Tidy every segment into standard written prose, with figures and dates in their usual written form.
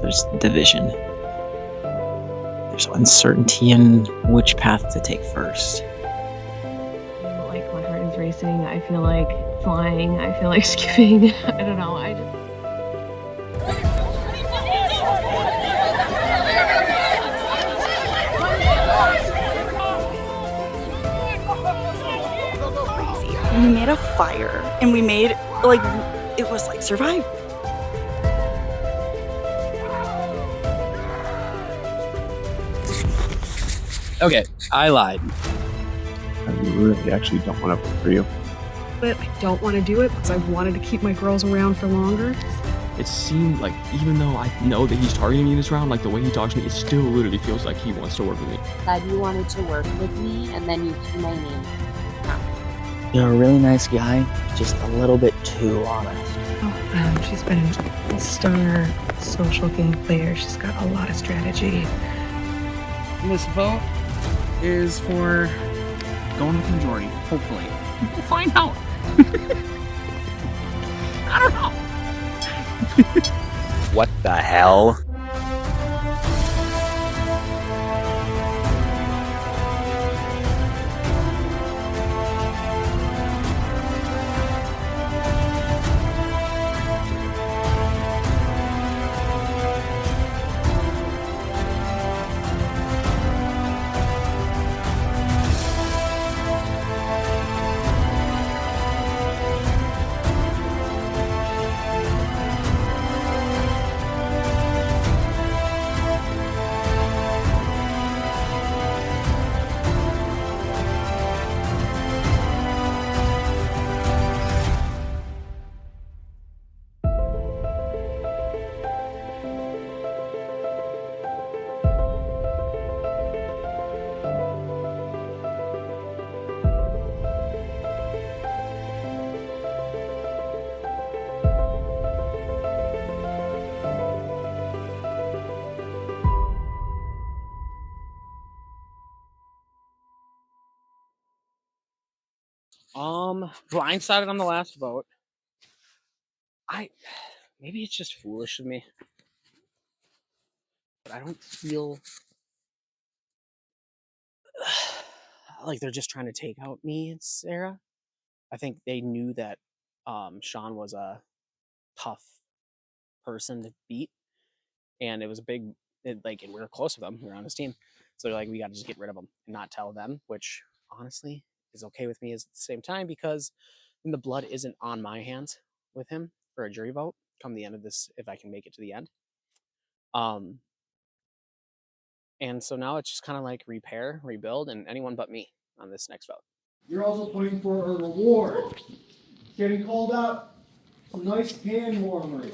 there's division. There's uncertainty in which path to take first. Like my heart is racing. I feel like flying. I feel like skipping. I don't know. We made a fire and we made it was like survival. Okay, I lied. I really actually don't want to vote for you. But I don't want to do it because I've wanted to keep my girls around for longer. It seemed like, even though I know that he's targeting me this round, like the way he talks to me, it still literally feels like he wants to work with me. That you wanted to work with me, and then you threw my name. You're a really nice guy, just a little bit too honest. Oh, she's been a star social game player. She's got a lot of strategy. This vote is for going with the majority, hopefully. We'll find out. I don't know. What the hell? Blindsided on the last vote. Maybe it's just foolish of me, but I don't feel like they're just trying to take out me and Sarah. I think they knew that Sean was a tough person to beat, and it was and we were close with them. We were on his team, so they're like, we got to just get rid of him and not tell them, which honestly is okay with me at the same time, because then the blood isn't on my hands with him for a jury vote come the end of this, if I can make it to the end. And so now it's just kind of like repair, rebuild, and anyone but me on this next vote. You're also playing for a reward. Getting called out some nice hand warmers.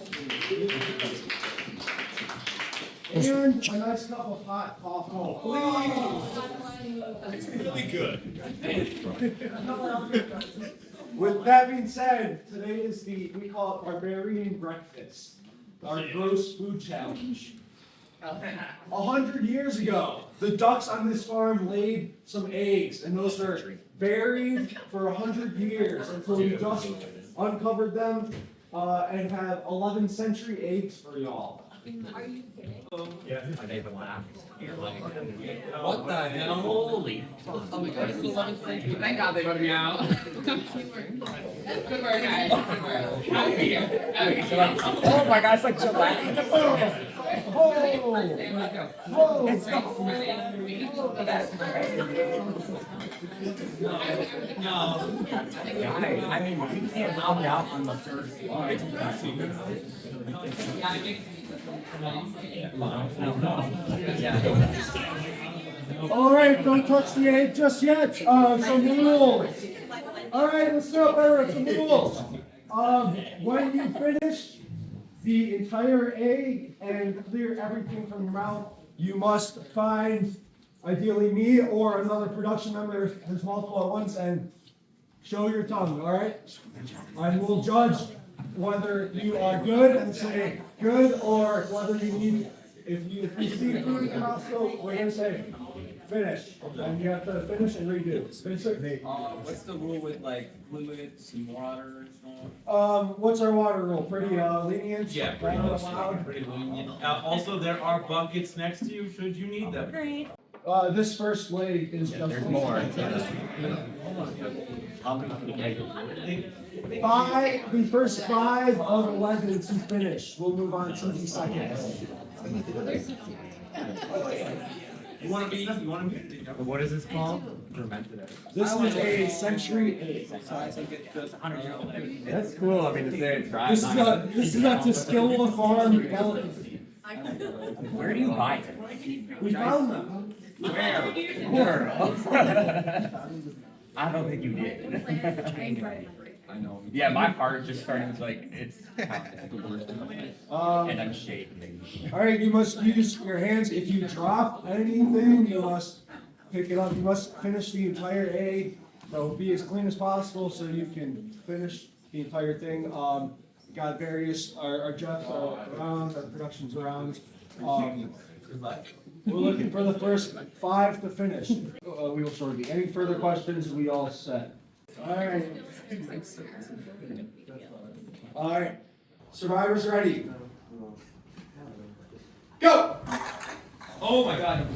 And a nice cup of hot coffee. Please. It's really good. With that being said, today is we call it Barbarian Breakfast, our gross food challenge. 100 years ago, the ducks on this farm laid some eggs, and those are buried for 100 years until we just uncovered them and have 11th century eggs for y'all. Are you kidding? Yeah, I made them laugh. What the hell? Holy. Oh my god, it's 11th century. Thank God they voted me out. Good work, guys. Good work. Out here. Oh my god, it's like Gillette. It's the I mean, you can't help me out on the first slide. Alright, don't touch the egg just yet. Some rules. Alright, let's start by some rules. When you finish the entire egg and clear everything from your mouth, you must find ideally me or another production member if there's multiple at once and show your tongue, alright? And we'll judge whether you are good and say good, or whether you need, if you see food in the mouth, so we're gonna say finish. And you have to finish and redo. Vincent? What's the rule with like fluids and water and stuff? What's our water rule? Pretty lenient? Yeah, pretty lenient. Also, there are buckets next to you should you need them. Great. This first leg is just. There's more. The first 5 of 11 to finish. We'll move on to the second. You want to be? What is this called? This is a century 8. So I think it goes 100 years old. That's cool. I mean, to say it's right. This is not to skill a farm delicacy. Where do you buy it? We found them. Where? I don't think you did. I know. Yeah, my heart just started like it's and I'm shaking. All right, you must use your hands. If you drop anything, you must pick it up. You must finish the entire A. So be as clean as possible so you can finish the entire thing. Got various, our Jeff's around, our production's around. We're looking for the first 5 to finish. We will shortly. Any further questions? We all set. All right. All right. Survivors ready. Go! Oh my god.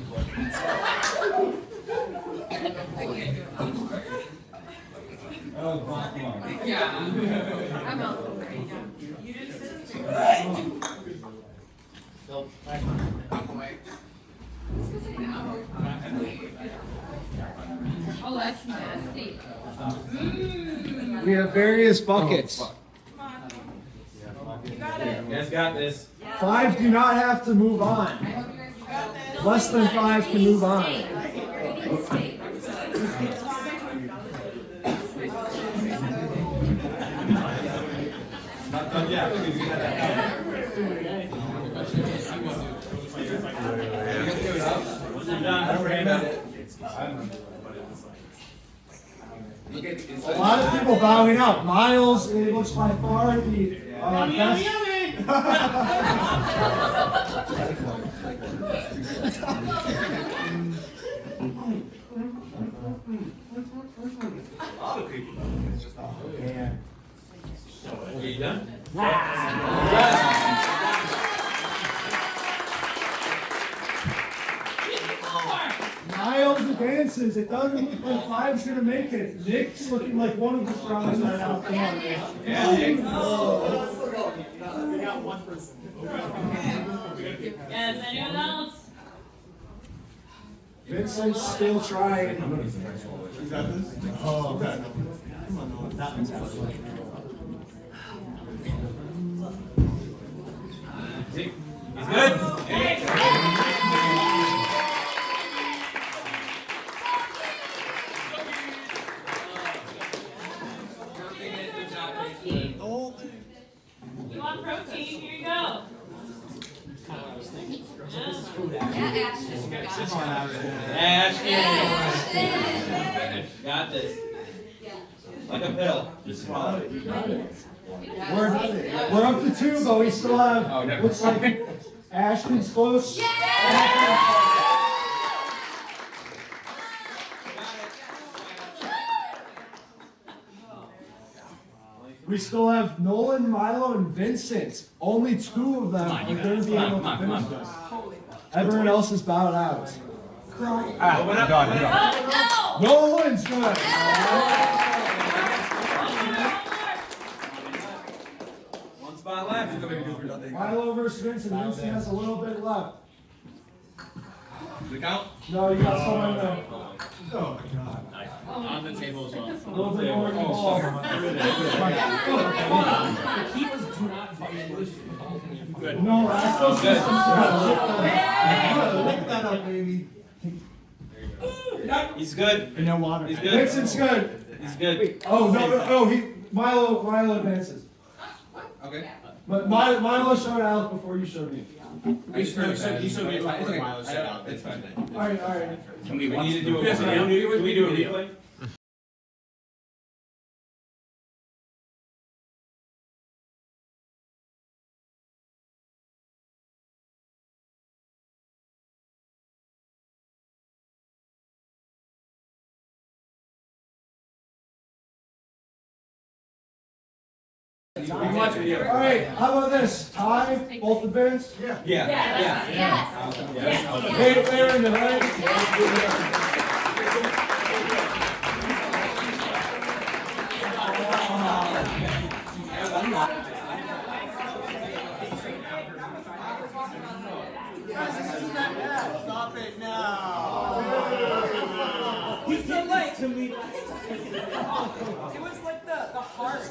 Yeah. I'm out. Oh, that's nasty. We have various buckets. You guys got this. 5 do not have to move on. Less than 5 can move on. Not done yet. A lot of people bowing out. Miles, it looks by far the best. Are you done? Miles advances. It doesn't look like 5's gonna make it. Nick's looking like one of the strongest right now. Come on, Nick. Yeah, Nick. We got one person. Yes, anyone else? Vincent's still trying. You got this? Oh, okay. Come on, that one's He's good. You want protein? Here you go. Ashton. Got this. Like a pill. Just swallow it. We're up to 2, but we still have. Looks like Ashton's close. We still have Nolan, Milo, and Vincent. Only 2 of them are going to be able to finish this. Everyone else is bowed out. Nolan's good. One spot left. Milo versus Vincent. Vincent has a little bit left. Does it count? No, you got someone there. Oh my god. On the table as well. A little bit more than the ball. No, that's still Good. Lick that up, baby. He's good. And no water. He's good. Vincent's good. He's good. Oh no, Milo advances. Okay. But Milo showed Alex before you showed me. He showed me. It's okay. It's fine. All right. Can we need to do a replay? All right, how about this? Tie, both events? Hey, they're in the right? Stop it now. He's so late to me. It was like the heart.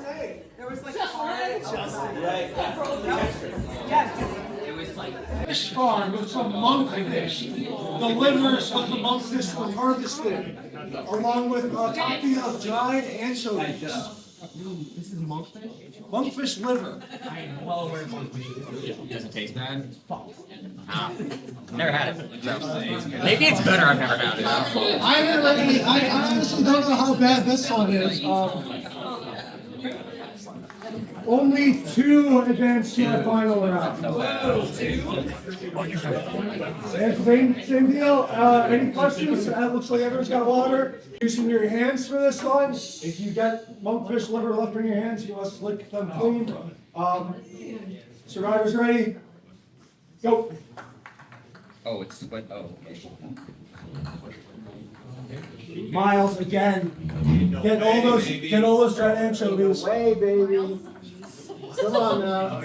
There was like the heart. Right. Yes. It was like Fish farm with some monkfish. The livers of the monkfish were harvested, along with a copy of dried anchovies. this is monkfish. Monkfish liver. I'm well aware of monkfish. Does it taste bad? Never had it. Maybe it's better. I've never had it. I honestly don't know how bad this one is. Only 2 advanced to the final round. Same deal. Any questions? It looks like everyone's got water. Using your hands for this one. If you get monkfish liver left in your hands, you must lick them clean. Survivors ready? Go. Oh, it's what? Oh, okay. Miles again. Get all those dried anchovies. Hey, baby. Come on now.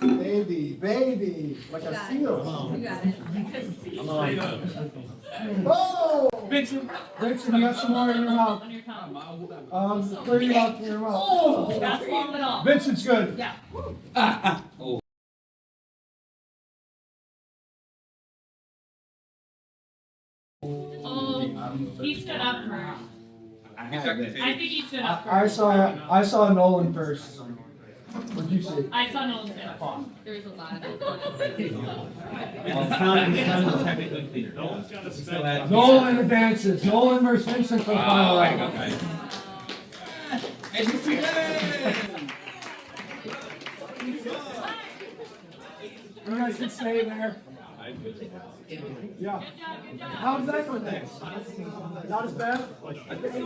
Baby, like a seal. You got it. Oh! Vincent, you got some more in your mouth. On your tongue. Clear your mouth, clear your mouth. Oh, that's long at all. Vincent's good. Yeah. Oh. He stood up for. I think he stood up for. I saw Nolan first. What'd you see? I saw Nolan stand up. There was a lot of Nolan advances. Nolan versus Vincent for the final round. You guys can stay there. Yeah. How's that for this? Not as bad? I just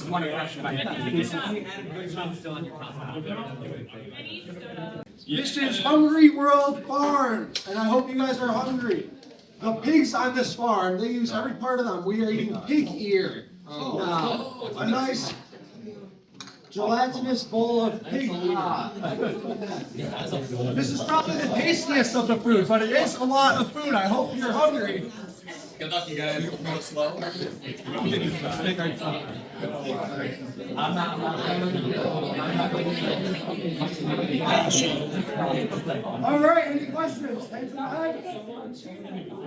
want to rush my This is Hungry World Farm, and I hope you guys are hungry. The pigs on this farm, they use every part of them. We are eating pig ear now. A nice gelatinous bowl of pig ear. This is probably the tastiest of the food, but it is a lot of food. I hope you're hungry. Good luck, you guys. Go slow. All right, any questions?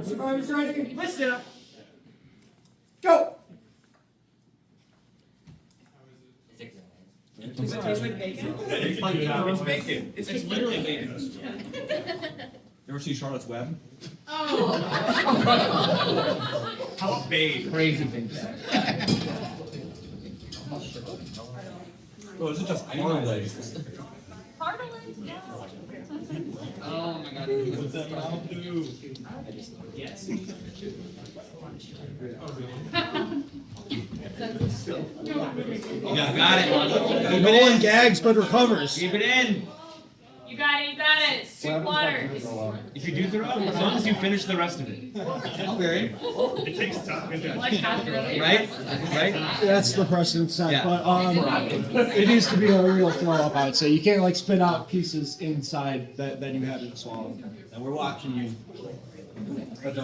Survivors ready? Listen up. Go. Does it taste like bacon? It's bacon. It's just literally bacon. You ever see Charlotte's Web? Oh. How about Babe? Crazy things. Oh, is it just cartilage? Cartilage, yeah. Oh my god. Yes. Yeah, got it. No one gags but recovers. Keep it in. You got it, you got it. Soup water. If you do throw up, as long as you finish the rest of it. Okay. It takes time. Like after it. Right? Right? That's the precedent set, Yeah. but it needs to be a real throw up, I would say. You can't like spit out pieces inside that you haven't swallowed. And we're watching you. Got it.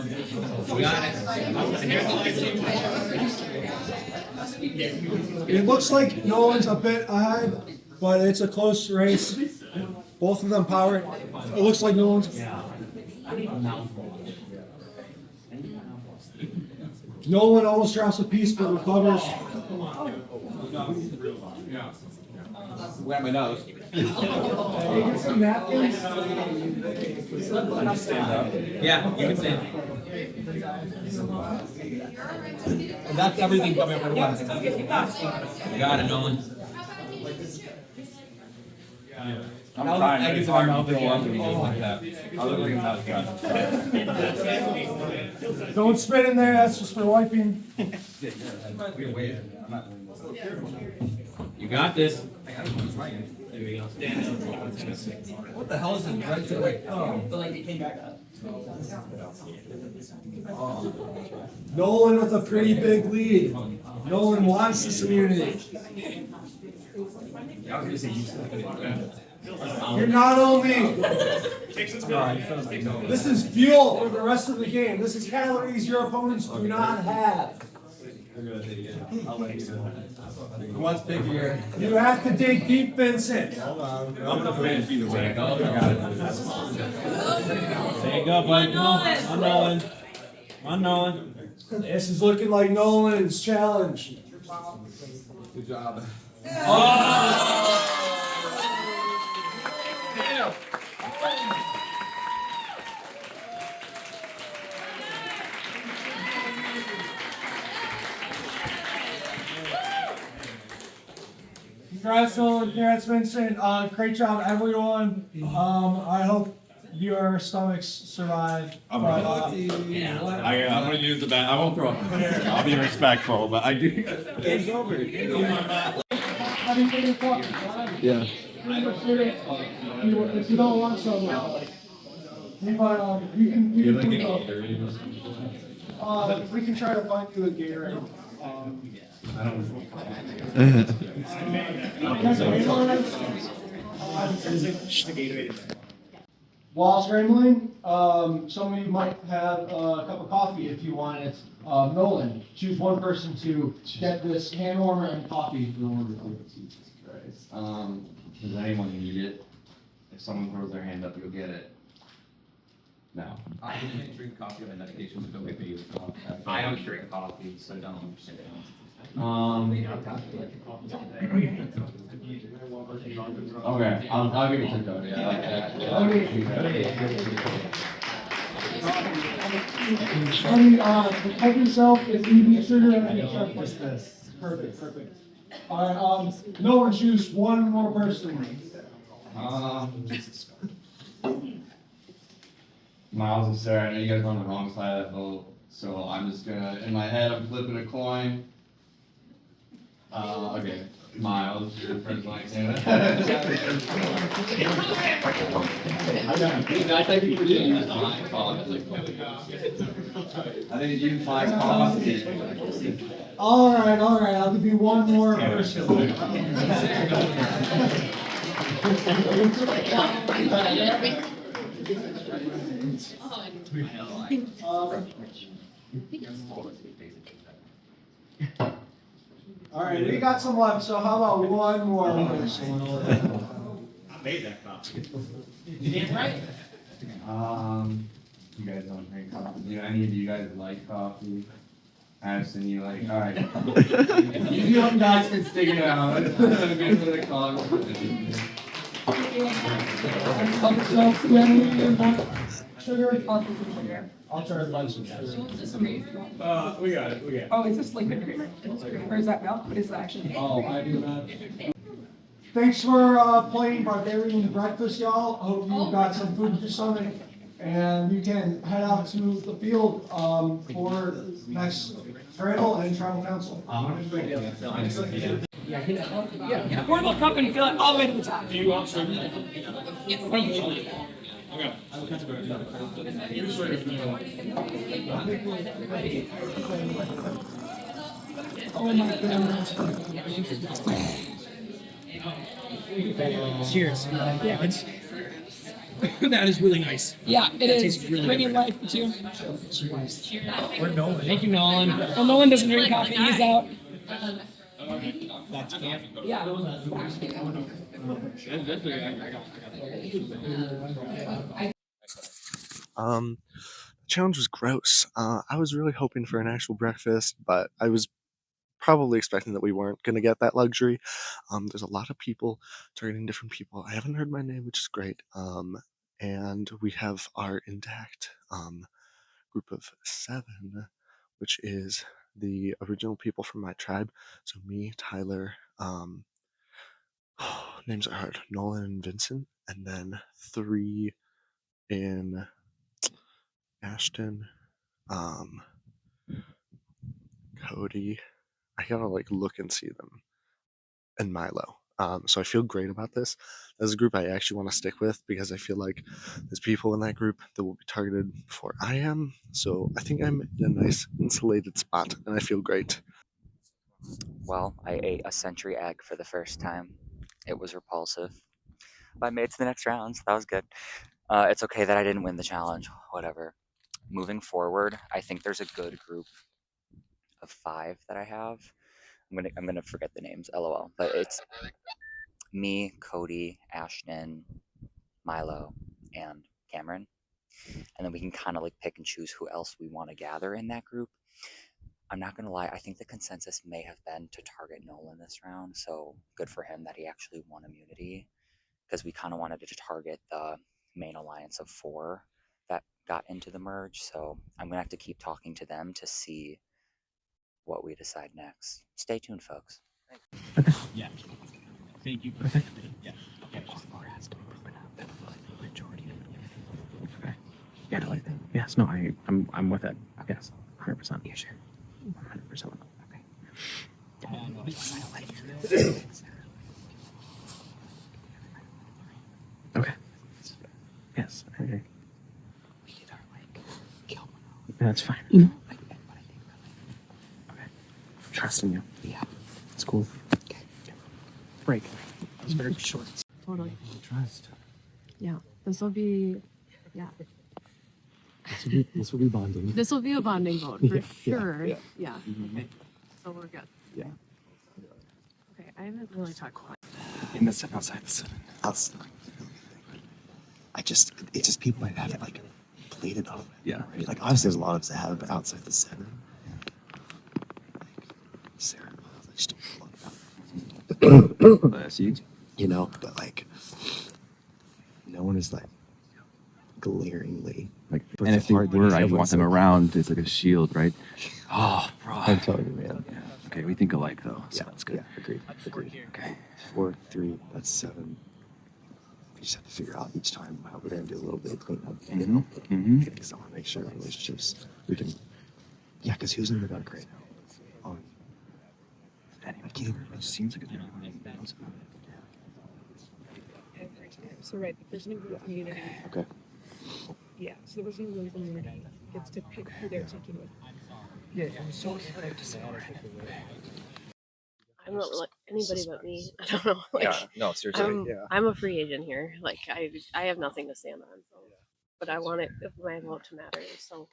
It looks like Nolan's a bit ahead, but it's a close race. Both of them power. It looks like Nolan's. Nolan almost drops a piece, but recovers. Wet my nose. Can you get some napkins? Yeah, you can stand. And that's everything coming up at once. You got it, Nolan. I'm trying. It's hard to go up like that. I look like a mouse guy. Don't spit in there, that's just for wiping. You got this. What the hell is this? Right to wait. Nolan with a pretty big lead. Nolan wants this immunity. You're not only. This is fuel for the rest of the game. This is calories your opponents do not have. Who wants big ear? You have to dig deep, Vincent. I'm gonna finish either way. There you go, bud. Come on, Nolan. Come on, Nolan. This is looking like Nolan's challenge. Good job. Congrats, Nolan. Congrats, Vincent. Great job, everyone. I hope your stomachs survive. I'm gonna use the bat. I won't throw up. I'll be respectful, but I do. It's over. Yeah. If you don't want some, we can try to find you a Gatorade. While scrambling, some of you might have a cup of coffee if you want it. Nolan, choose one person to get this hand warmer and coffee. Does anyone need it? If someone throws their hand up, you'll get it. No. I can't drink coffee on my medication, so don't get me to coffee. I don't drink coffee, so don't understand. Okay, I'll give it to Cody. I like that. Help yourself if you need sugar. Just this. Perfect. All right. No one choose one more person. Miles and Sarah, I know you guys are on the wrong side of that vote, so I'm just gonna, in my head, I'm flipping a coin. Okay, Miles, you're the first one to say that. I think you use my coffee. I think you use my coffee. All right. I'll give you one more person. All right, we got some left, so how about one more person? I made that coffee. You damn right. You guys don't drink coffee. Do any of you guys like coffee? Addison, you like, alright. You young guys can stick it out. Good for the cause. Sugar? I'll try to find some sugar. We got it. Oh, is this liquid creamer? Or is that milk? What is that actually? Oh, I do that. Thanks for playing Barbarian Breakfast, y'all. Hope you got some food in your stomach. And you can head out to the field for next trail and tribal council. Yeah, pour a little cup and fill it all the way to the top. Do you want some? Okay. Oh my goodness. Cheers. Yeah. That is really nice. Yeah, it is. Really Bringing life to you. Or Nolan. Thank you, Nolan. Well, Nolan doesn't drink coffee. He's out. That's camp. Yeah. The challenge was gross. I was really hoping for an actual breakfast, but I was probably expecting that we weren't going to get that luxury. There's a lot of people targeting different people. I haven't heard my name, which is great. And we have our intact group of 7, which is the original people from my tribe. So me, Tyler, names are hard. Nolan and Vincent, and then 3 in Ashton, Cody. I gotta like look and see them, and Milo. So I feel great about this. As a group, I actually want to stick with because I feel like there's people in that group that will be targeted before I am. So I think I'm in a nice insulated spot, and I feel great. Well, I ate a sentry egg for the first time. It was repulsive. But I made it to the next round, so that was good. It's okay that I didn't win the challenge. Whatever. Moving forward, I think there's a good group of 5 that I have. I'm gonna forget the names, lol. But it's me, Cody, Ashton, Milo, and Cameron. And then we can kind of like pick and choose who else we want to gather in that group. I'm not gonna lie, I think the consensus may have been to target Nolan this round, so good for him that he actually won immunity, because we kind of wanted to target the main alliance of 4 that got into the merge, so I'm gonna have to keep talking to them to see what we decide next. Stay tuned, folks. Yeah. Thank you. Yeah. Okay. Okay. Yeah. Like that. Yes. No. I'm with it. Yes. 100%. Yeah. Sure. 100%. Okay. Okay. Yes. I agree. That's fine. Okay. Trusting you. Yeah. It's cool. Okay. Break. It's very short. Totally. Trust. Yeah. This will be. Yeah. This will be bonding. This will be a bonding vote for Yeah, sure. yeah. Yeah. Mhm. Okay. So we're good. Yeah. Okay. I haven't really talked quite. In the outside the 7. It's just people might have it like plated up. Yeah. Right? Like obviously there's a lot of us that have it outside the 7. Like Sarah, like she you know, but like no one is like glaringly like. And if they were, I want them around. It's like a shield, right? Oh, bro. I'm telling you, man. Yeah. Okay, we think alike though, so Yeah, that's good. Yeah, agreed. Okay. 4, 3, that's 7. We just have to figure out each time how we're gonna do a little bit of cleanup. You know? Because I want to make sure our relationships we can. Yeah, because who's in the dark right now? Anyway, it seems like it's So right, the person who goes community. Okay. Yeah, so the person who goes community gets to pick who they're taking with. Yeah, I'm so excited to see I'm not like anybody but me. I don't know. Like, Yeah, no, seriously. I'm a free agent here. Like I have nothing to stand on. So, but I want it my vote to matter. So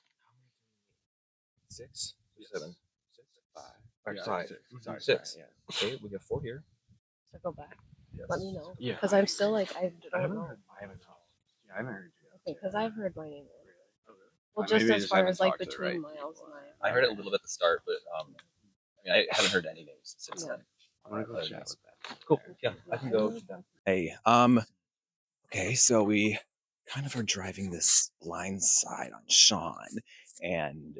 6, 7, 6, 5. Or Yeah, 5. six. Sorry, 6. Yeah. Okay, we got 4 here. circle back. Yes. Let me know. Yeah. Because I'm still like I don't know. I haven't heard you. Okay, because I've heard my name. Well, Maybe just we as just far haven't as like talked to it, between right? Miles and I heard it a little bit at the start, but I mean, I haven't heard any names since Yeah. then. I'm gonna go chat with that. Cool. Yeah, I can go with them. Hey, okay, so we kind of are driving this blindside on Sean, and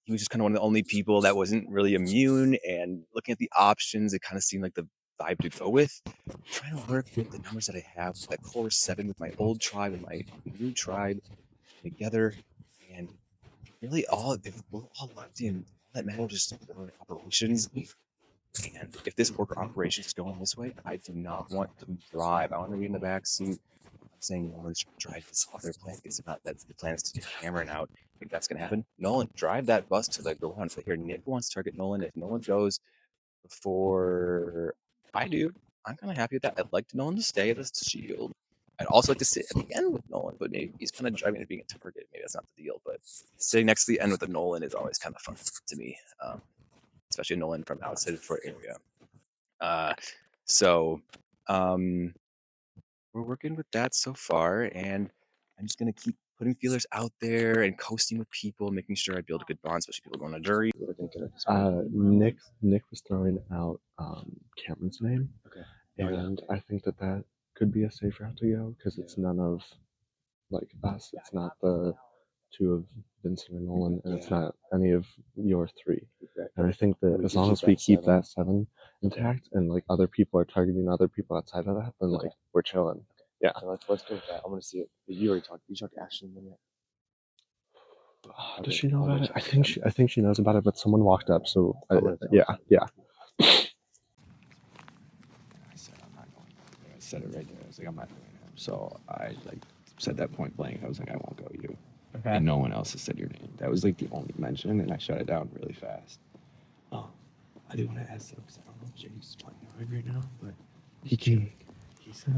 he was just kind of one of the only people that wasn't really immune. And looking at the options, it kind of seemed like the vibe to go with. I'm trying to work with the numbers that I have, that core 7 with my old tribe and my new tribe together, and really all if we're all locked in, all that matters is just order operations. And if this order operations is going this way, I do not want to drive. I want to be in the back seat. I'm saying let's drive this other plan because not that's the plan is to take Cameron out. I think that's gonna happen. Nolan, drive that bus to the garage. Here, Nick wants to target Nolan. If Nolan goes before I do, I'm kind of happy with that. I'd like Nolan to stay as a shield. I'd also like to sit at the end with Nolan, but maybe he's kind of driving to being a target. Maybe that's not the deal, but sitting next to the end with the Nolan is always kind of fun to me, especially Nolan from outside of Fort area. So we're working with that so far, and I'm just gonna keep putting feelers out there and coasting with people, making sure I build a good bond, especially people going to jury. Nick was throwing out Cameron's name. Okay. And I think that could be a safe route to go because it's none of like us. It's not the 2 of Vincent or Nolan, and it's Yeah. not any of your 3. Exactly. And I think that We as can long keep as we that keep 7. that 7 intact, and like other people are targeting other people outside of that, then like we're chilling. Yeah. So let's go with that. I want to see it. You already talked. You talked to Ashley yet? Does she know about it? I think she knows about it, but someone walked up, so yeah. I said it right there. I was like, I'm not doing it. So I like said that point blank. I was like, I won't go you. Okay. And no one else has said your name. That was like the only mention, and I shut it down really fast. Oh, I do want to ask though, because I don't know if Jake's playing hard right now, but he came. He said,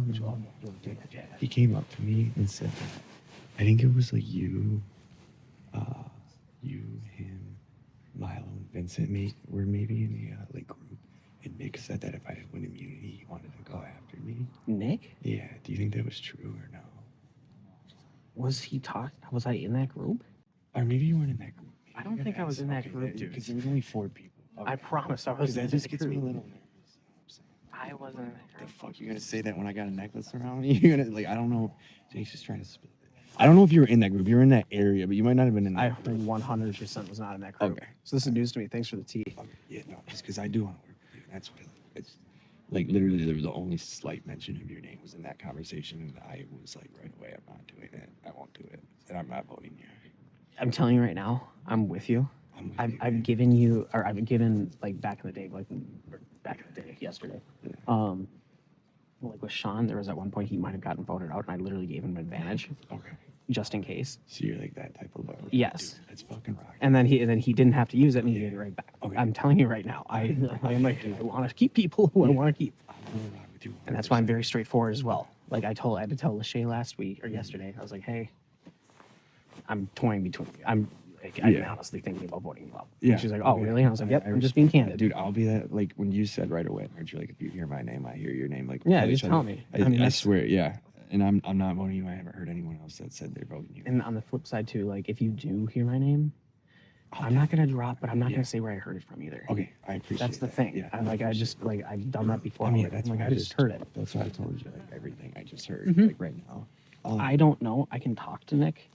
he came up to me and said, I think it was like you, him, Milo, and Vincent were maybe in the like group, and Nick said that if I didn't win immunity, he wanted to go after me. Nick? Yeah. Do you think that was true or no? Was I in that group? Or maybe you weren't in that group. Maybe I don't think I was in that group, dude. Because there was only 4 people. I promise I was. That just gets me a little nervous. I wasn't in that The fuck you gonna say that when I got a necklace around me? You're gonna like I don't know. Jake's just trying to split it. I don't know if you were in that group. You were in that area, but you might not have been in that. I 100% was not in that group. Okay. So this is news to me. Thanks for the tea. Okay. Yeah, no, it's because I do want to work with you. That's why it's like literally there was the only slight mention of your name was in that conversation, and I was like right away, I'm not doing it. I won't do it, and I'm not voting you. I'm telling you right now, I'm with you. I've given you, or I've given like back in the day, yesterday. Like with Sean, there was at one point he might have gotten voted out, and I literally gave him an advantage. Okay. Just in case. So you're like that type of voter. Yes. Dude, that's fucking rock. And then he didn't have to use it, and he gave it right back. Okay. I'm telling you right now, I'm like, dude, I want to keep people who I want to keep. And that's why I'm very straightforward as well. Like I had to tell Lachey last week or yesterday. I was like, hey, I'm toying between. I'm honestly thinking about voting you out. Yeah. And she's like, oh, really? And I was like, yep, I'm just being candid. Dude, I'll be that, like, when you said right away, aren't you like, if you hear my name, I hear your name, like, Yeah, each just other. tell me. I swear, yeah. And I'm not voting you. I haven't heard anyone else that said they're voting you. And on the flip side, too, like, if you do hear my name, I'm not going to drop, but I'm not going to say where I heard it from either. Okay, I appreciate That's the that. thing. Yeah, I've done that before. I mean, I'm that's like, why I just heard it. That's why I told you, like, everything I just heard, Mhm. like, right now. I don't know. I can talk to Nick.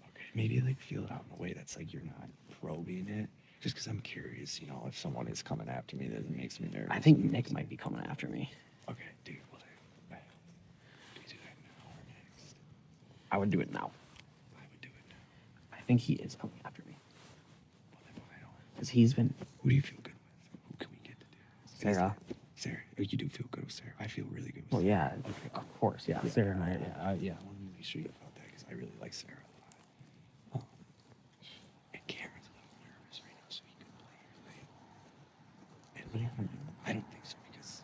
Okay, maybe, like, feel it out in a way that's, like, you're not probing it. Just because I'm curious, you know, if someone is coming after me, that makes me nervous. I think Nick might be coming after me. Okay, dude, well, do we do that now or next? I would do it now. I would do it now. I think he is coming after me. Because he's been. Who do you feel good with? Who can we get to do this? Sarah. Sarah. Oh, you do feel good with Sarah. I feel really good with Well, Sarah. yeah, of course, yeah. Sarah and I. Yeah, I want to make sure you felt that because I really like Sarah a lot. And Cameron's a little nervous right now, so he could play your thing. And I don't think so because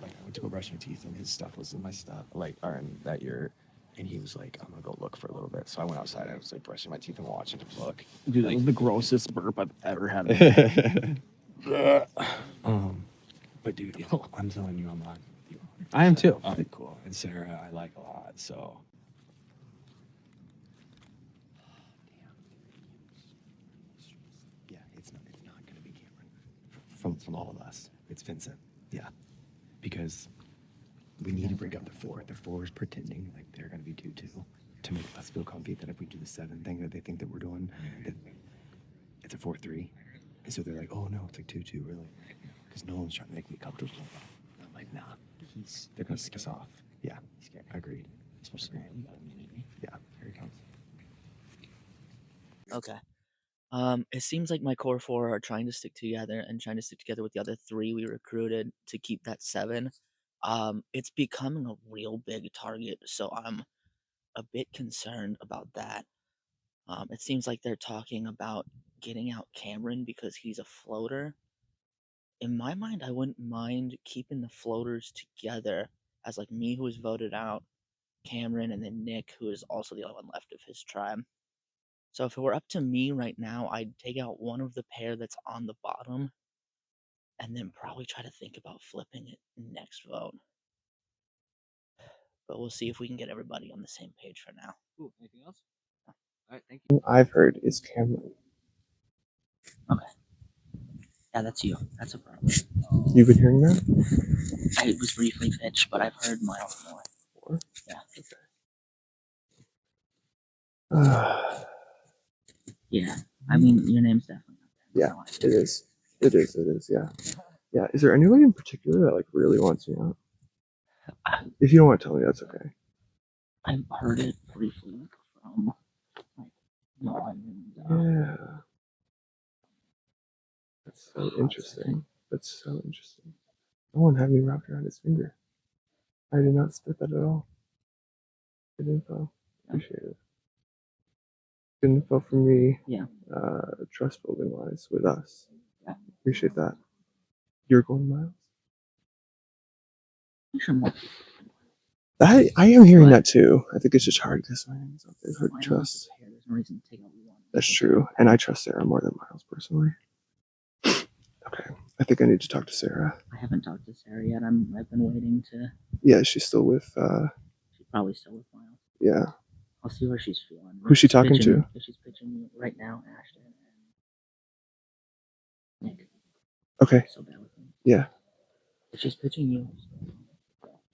like I went to go brush my teeth and his stuff was in my stuff, like, or in that year. And he was like, I'm gonna go look for a little bit. So I went outside and I was like brushing my teeth and watching him look. Dude, like, that was the grossest burp I've ever had. But dude, I'm telling you, I'm on with you. I am too. All right, cool. And Sarah, I like a lot, so. Yeah, it's not gonna be Cameron. From all of us, it's Vincent. Yeah, because we need to break up the 4. The 4 is pretending like they're gonna be 2-2 to make us feel comfy that if we do the 7 thing that they think that we're doing, that it's a 4-3. And so they're like, oh no, it's like 2-2, really. Because no one's trying to make me comfortable. I'm like, nah, they're gonna kick us off. Yeah, agreed. Especially, yeah, here he comes. Okay. It seems like my core 4 are trying to stick together and trying to stick together with the other 3 we recruited to keep that 7. It's becoming a real big target, so I'm a bit concerned about that. It seems like they're talking about getting out Cameron because he's a floater. In my mind, I wouldn't mind keeping the floaters together as like me, who was voted out, Cameron, and then Nick, who is also the only one left of his tribe. So if it were up to me right now, I'd take out one of the pair that's on the bottom and then probably try to think about flipping it next vote. But we'll see if we can get everybody on the same page for now. Ooh, anything else? All right, thank you. I've heard is Cameron. Okay. Yeah, that's you. That's a problem. You've been hearing that? I was briefly pitched, but I've heard miles more. More? Yeah. Okay. Yeah, I mean, your name's definitely Yeah, it is. It is. It is. Yeah. Yeah. Is there anyone in particular that like really wants you out? If you don't want to tell me, that's okay. I've heard it briefly from like Yeah. That's so interesting. That's so interesting. No one had me wrapped around his finger. I did not spit that at all. Good info. Appreciate it. Good info for me. Yeah. Trust building wise with us. Yeah. Appreciate that. You're going miles. I am hearing that too. I think it's just hard because it's hard to trust. There's no reason to take out one. That's true. And I trust Sarah more than Miles personally. Okay. I think I need to talk to Sarah. I haven't talked to Sarah yet. I've been waiting to. Yeah, she's still with She's probably still with Miles. yeah. I'll see where she's feeling. Who's she talking to? If she's pitching right now, Ashton and Nick. Okay. So bad with me. Yeah. If she's pitching you.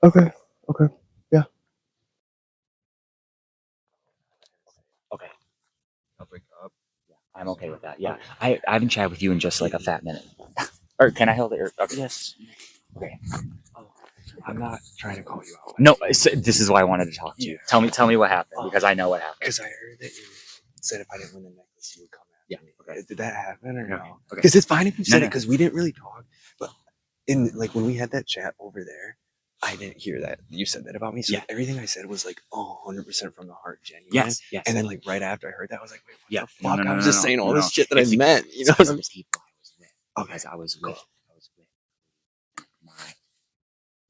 Okay. Okay. Yeah. Okay. I'll break up. Yeah, I'm okay with that. Yeah. I haven't chatted with you in just like a fat minute. Or can I hold it? Okay. Yes. Okay. I'm not trying to call you out. No, this is why I wanted to talk to you. Tell me what happened because I know what happened. Because I heard that you said if I didn't win the necklace, you would come at me. Okay. Did that happen or no? Okay. Because it's fine if you said No. it because we didn't really talk. But in like when we had that chat over there, I didn't hear that you said that about me. So everything I said was like 100% from the heart, genuine. Yes. And then like right after I heard that, I was like, wait, what the No, fuck? no, I was no, just no, saying all no, this no. shit that It's I meant. You know, some people I was with. Because I was with my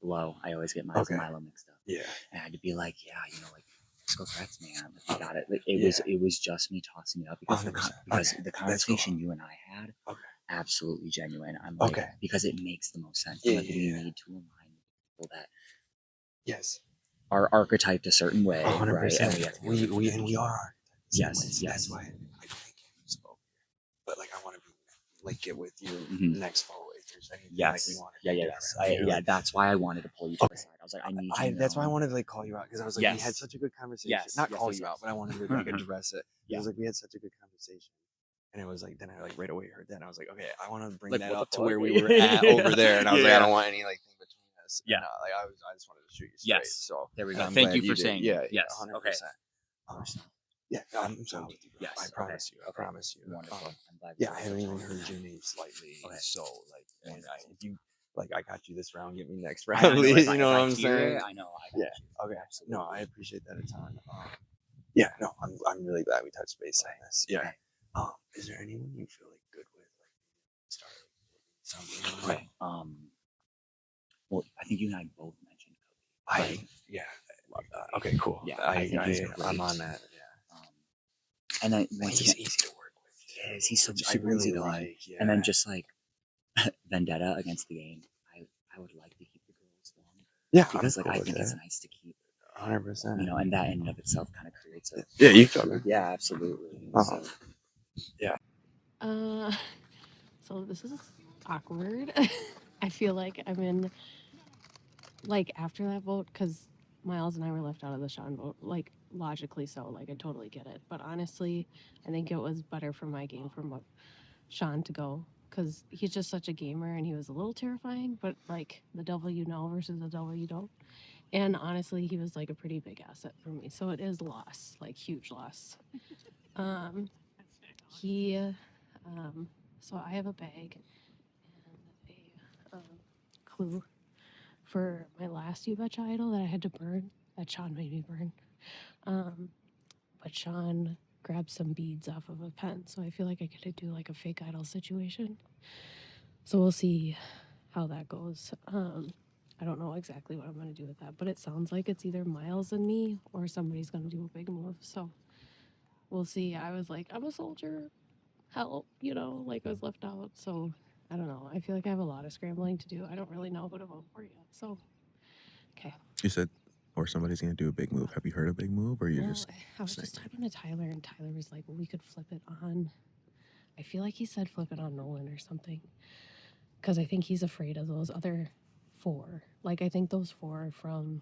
low. I always get my Milo mixed up. Yeah. And I had to be like, yeah, you know, like let's go Threats, man. I got it. Like it was just me tossing it up because the conversation you and I had, absolutely genuine. I'm like because it makes the most sense. Yeah, like we need to align with people that are archetyped a certain way, 100%. right? And we have to We are. Yes. That's why I think you spoke. But like I want to be like get with you next fall if there's anything like we want to do. That's why I wanted to pull you to the side. I was like, I need you to that's know. why I wanted to like call you out because I was like we had such a good conversation. Not call you out, but I wanted to like address it. It was like we had such a good conversation. And it was like then I like right away heard that and I was like, okay, I want to bring Like, that what up the to where fuck? we were at over there. And I was like, I don't want any like thing between us. Yeah. And, like I just wanted to shoot you straight. Yes. So There we and go. I'm Thank glad you for did. saying Yeah. that. Yes. 100%. Okay. Yeah, I'm so with you. Bro. Yes. I promise you. I promise you. Wonderful. I'm glad. Yeah, I haven't even heard your name slightly. So like, and if you like, I got you this round. Get me next round, please. You know what I'm saying? I know. Yeah. Okay. No, I appreciate that a ton. Yeah. No, I'm really glad we touched base on this. Yeah. Is there anyone you feel like good with, like start something? Okay. Well, I think you and I both mentioned Kobe. Love that. Okay, cool. Yeah, I'm on that. Yeah. And then he's easy to work with. Yeah, he's so I super really easy to like. Yeah. And then just like vendetta against the game, I would like to keep the girls long. Yeah, because like cool I with think it's that. nice to keep. 100%. You know, and that in and of itself kind of creates a. Yeah, you cover. Yeah, absolutely. Uh-huh. So, yeah. So this is awkward. I feel like I'm in, like, after that vote, because Miles and I were left out of the Sean vote, like, logically so, like, I totally get it. But honestly, I think it was better for my game for Sean to go, because he's just such a gamer, and he was a little terrifying, but, like, the devil you know versus the devil you don't. And honestly, he was, like, a pretty big asset for me. So it is loss, like, huge loss. So I have a bag and a clue for my last You Betcha idol that I had to burn, that Sean made me burn. But Sean grabbed some beads off of a pen, so I feel like I could do like a fake idol situation. So we'll see how that goes. I don't know exactly what I'm going to do with that, but it sounds like it's either Miles and me or somebody's going to do a big move. So we'll see. I was like, I'm a soldier. Help, you know, like I was left out. So I don't know. I feel like I have a lot of scrambling to do. I don't really know who to vote for yet. So, okay. You said, or somebody's gonna do a big move. Have you heard a big move, or you're Well, just? I was just talking to Tyler, and Tyler was like, well, we could flip it on. I feel like he said flip it on Nolan or something. Because I think he's afraid of those other 4. Like, I think those 4 from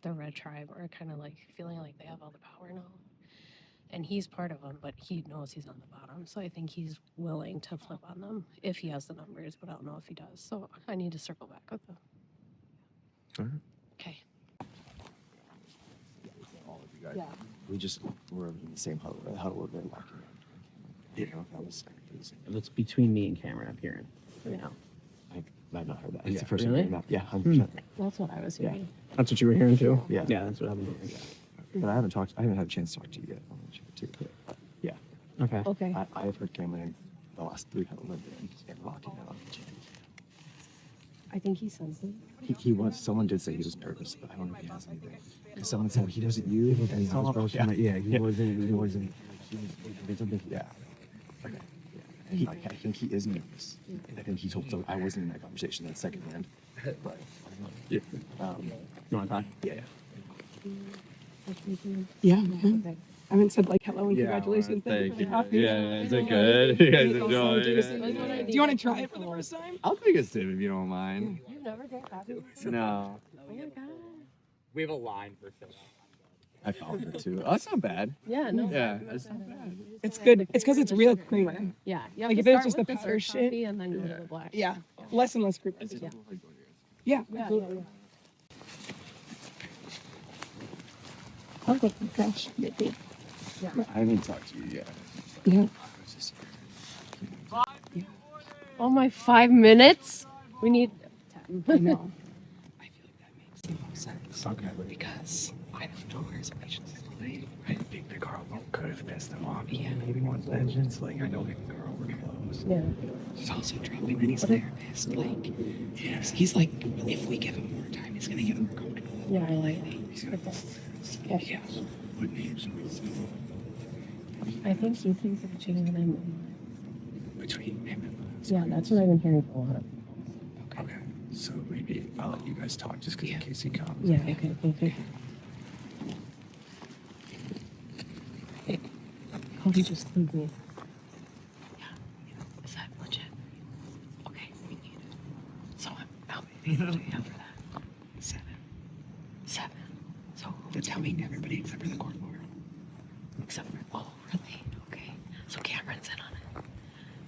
the Red Tribe are kind of like feeling like they have all the power now. and he's part of them, but he knows he's on the bottom. So I think he's willing to flip on them if he has the numbers, but I don't know if he does. So I need to circle back with them. All right. Okay. All of you guys. Yeah. We just were in the same huddle. The huddle we're walking. You know, that was. It's between me and Cameron up here right now. I've not heard that. Yeah. It's the first Really? time I've heard that. Yeah, 100%. That's what I was Yeah. hearing. That's what you were hearing too? Yeah. Yeah, that's what I've been hearing. But I haven't had a chance to talk to you yet. I'll let you too. But yeah. Okay. Okay. I have heard Cameron the last 3 huddles I've been in walking out. I think he sensed it. He was. Someone did say he was nervous, but I don't know if he has anything. Because someone said he doesn't use. And he was he wasn't. Yeah. Okay. Yeah. I think he is nervous. I think he told. So I wasn't in that conversation that second hand. But yeah. You want to talk? Yeah. Yeah, man. I haven't said like hello and congratulations. Thank you for the coffee. Yeah, is it good? You guys enjoy Do you want to try it for the first time? I'll take a sip if you don't mind. You've never drank coffee? No. Oh my god. We have a line for fill. I found her too. Oh, that's not bad. Yeah, no. Yeah, that's not bad. It's good. It's because it's real creamer. Yeah. You have Like to if it was start just the with the powder dark shit. coffee and then go to the black. Yeah. Less and less creamer. Yeah. Yeah. I'll go for trash. Yeah. I haven't talked to you yet. Yeah. Oh my, 5 minutes? We need 10. I know. Sense. Okay. Because I don't know where his patience is playing. I think the girl could have pissed him off. Yeah. Maybe one vengeance. Like, I know the girl were close. Yeah. He's also dropping and he's therapist. Like, yes. He's like, if we give him more time, he's going to get more comfortable. Yeah, I like He's going to Yeah. What names we I think he thinks of cheating and I'm Between him and Yeah, that's what I've been hearing from a lot of Okay. So maybe I'll let you guys talk just because in case he comes. Yeah, okay, okay. Hey, Cody just clued me. Yeah. Is that legit? Okay, we need it. So how many people do we have for that? 7. So tell me everybody except for the court board. Except for, oh, really? Okay. So Cameron's in on it.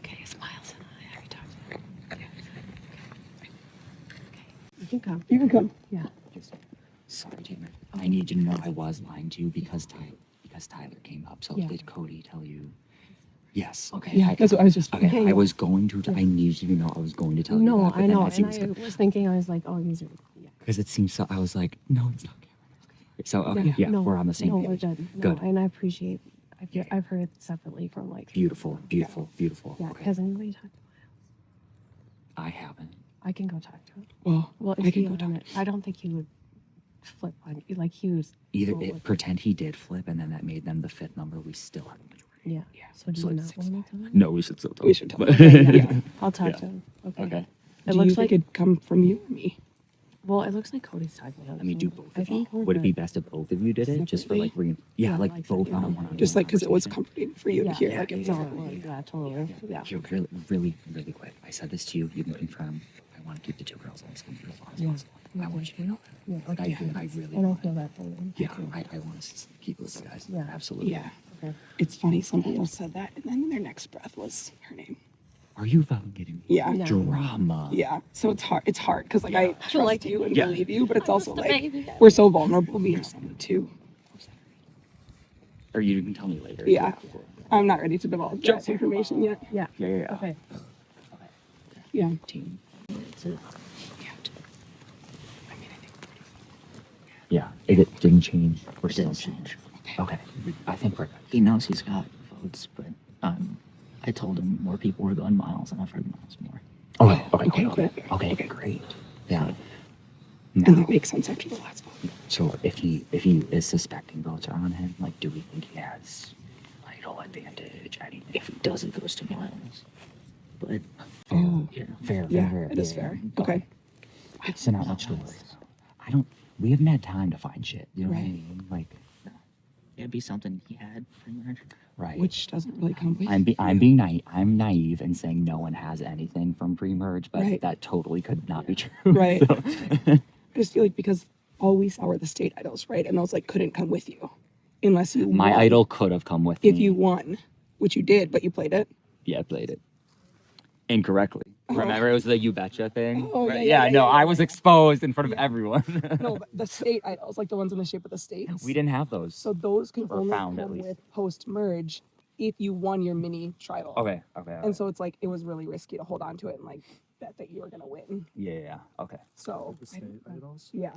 Okay, is Miles in on it? Have you talked to him? Yeah. You can come. You can come. Yeah. Sorry, Tamer. I need you to know I was lying to you because Tyler came up. So Yeah. did Cody tell you? Yes. Okay. Yeah, that's what I was just. Okay, I was going to. I need you to know I was going to tell you No, that. but I then know. as he And I was thinking, I was like, oh, these are. Yeah. because it seems so. I was like, no, it's not Cameron. So okay, yeah, no, we're on the same no, page. we're good. No, Good. and I appreciate. I've heard it separately from like. Beautiful. Yeah. Okay. Has anybody talked to I haven't. I can go talk to him. Well, if I can he go talk wanted- I don't think he would flip on you. Like he was. Either cool with pretend he did flip, and then that made them the fifth number. We still have the majority. Yeah. So do you not want to tell him? No, we should still talk. We should talk. But- Okay, yeah. I'll talk Yeah. to him. Okay. Okay. It Do looks you like think it'd come from you or me? Well, it looks like Cody's talking about it. Let me do so both I of you. think we're Would it be good. best if both of you did it, just for like Yeah, like like both on a separately. one-on-one? Just like because it was conversation? comforting for you to hear. Yeah, Like no, it's it would. Yeah, totally. Yeah. Here, really quick. I said this to you. You can confirm. I want to keep the 2 girls on the same for as long as Yeah. possible. I want you to know that. Yeah, Like, okay, I good. really And I want feel that from you. Yeah, I want to keep with you guys. Yeah. Absolutely. Yeah. Okay. It's funny. Somebody else said that, and then their next breath was her name. Are you fucking kidding me? Yeah. No. Drama. Yeah. So it's hard. It's hard because like I trust you and Yeah. believe you, but it's also the like baby. we're so vulnerable being someone too. Or you can tell me later. Yeah. I'm not ready to divulge that information yet. Yeah. Yeah. Okay. Yeah. Team. Yeah, it didn't change. We're still change. Okay. I think we're good. He knows he's got votes, but I told him more people were going Miles, and I've heard Miles more. Okay, great. Yeah. And that makes sense after the last one. So if he is suspecting votes are on him, like, do we think he has vital advantage? Anything? If he does, it goes to Miles. But Fair. It is fair. Okay. So not much to worry. We haven't had time to find shit. You know what I Right. mean? Like, it'd be something he had pretty much. right. Which doesn't really come with. I'm naive and saying no one has anything from pre-merge, but Right. that totally could not be true. Right. So- I just feel like because all we saw were the state idols, right? And those like couldn't come with you. unless you My won. idol could have come with If me. you won, which you did, but you played it. Yeah, I played it incorrectly. Remember, it was the You Betcha thing? Oh, Right? yeah, I was exposed in front of everyone. No, but the state idols, like the ones in the shape of the states. We didn't have those. So those can Or only found, at come least. with post-merge if you won your mini tribal. Okay. And so it's like, it was really risky to hold on to it and like bet that you were going to win. Yeah. Okay. So, The state idols? yeah.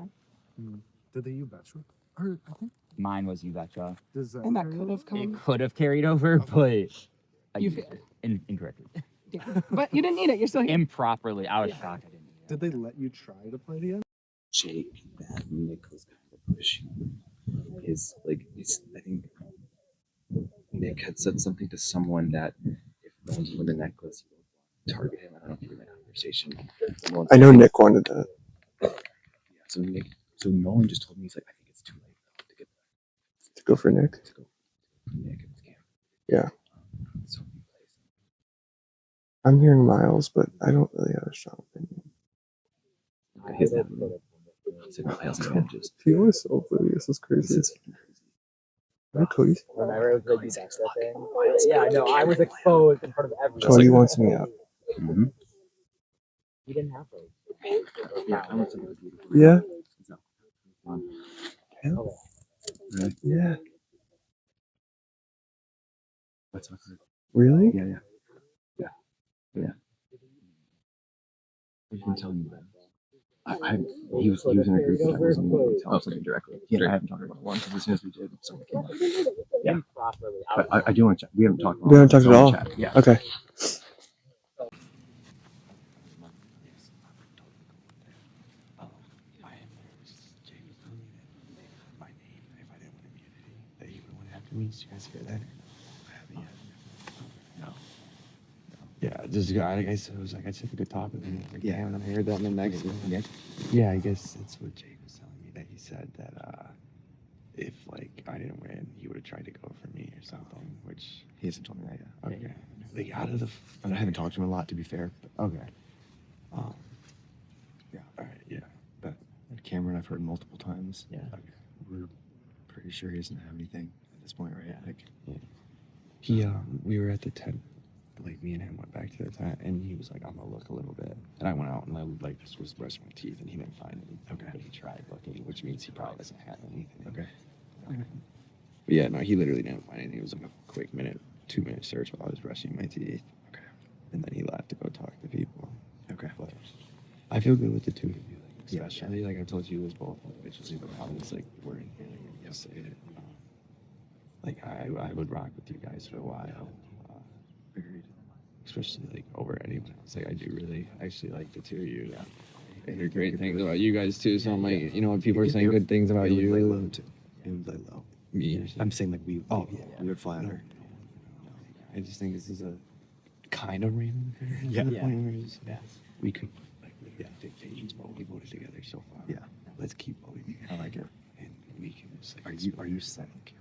Did they Betcha? Or I think Mine was You Betcha. does that And that carry could have over? come. It could have carried over, but I You used failed. it incorrectly. Yeah. But you didn't need it. You're still here. Improperly. I was shocked I didn't need it. Did they let you try to play it again? Jake that Nick was kind of pushing his I think Nick had said something to someone that if no one's won the necklace, he will target him. I don't know if you were in that conversation. I know Nick wanted that. Yeah, so Nolan just told me, he's like, I think it's too late now to get To go for Nick? to go for Nick and his camp. Yeah. So I'm hearing Miles, but I don't really have a strong opinion. he doesn't have Miles advantages. He was so oblivious. It's crazy. Hi, Cody. Remember it was the You Betcha thing? Yeah, no, I was exposed in front of everyone. Cody wants me out. Mm-hmm. You didn't have those. Yeah, I want to Yeah? Really? Yeah. That's not good. Really? Yeah. He's been telling me that. He was in a group that I wasn't able to tell something directly. I haven't talked about it once. As soon as we did, someone came up. Yeah. But I do want to chat. We haven't talked about it. We haven't talked at all? Chat. Yeah. Okay. Me, did you guys hear that? I haven't yet. No. Yeah, just I guess it was like I took a good talk with him. Like, Yeah. yeah, and I heard that in the next one. Nick? Yeah, I guess that's what Jake was telling me. That he said that if like I didn't win, he would have tried to go for me or something. Which He hasn't told me that yet. okay, like out of the. And I haven't talked to him a lot, to be fair. But Okay. Yeah. All right. Yeah. But Cameron, I've heard multiple times. Yeah. Okay. We're pretty sure he doesn't have anything at this point, right? Yeah. Like, He we were at the tent. Like me and him went back to the tent, and he was like, "I'm gonna look a little bit," and I went out and I like just was brushing my teeth, and he didn't find anything. Okay. But he tried looking, which means he probably doesn't have anything. Okay. But yeah, no, he literally didn't find anything. It was like a quick 2-minute search while I was brushing my teeth. Okay. And then he left to go talk to people. Okay. But I feel good with the two of you, like, Yeah. especially like I told you, it was both individually, but how it's like we're in here, like, you say it. Like I would rock with you guys for a while. Agreed. Especially like over anyone else. Like I do really actually like the two of you. Yeah. I hear great things about you guys too. So I'm like, you know, when people are saying good things about you, Lay low too. It would lay low. me. I'm saying like we. Oh yeah. We would fly under. I just think this is a kind of random thing. Yeah. To the Yeah. point where it's- we could like dictations, but we voted together so far. Yeah. Let's keep voting together. I like it. And we can just like. Are you setting Cameron?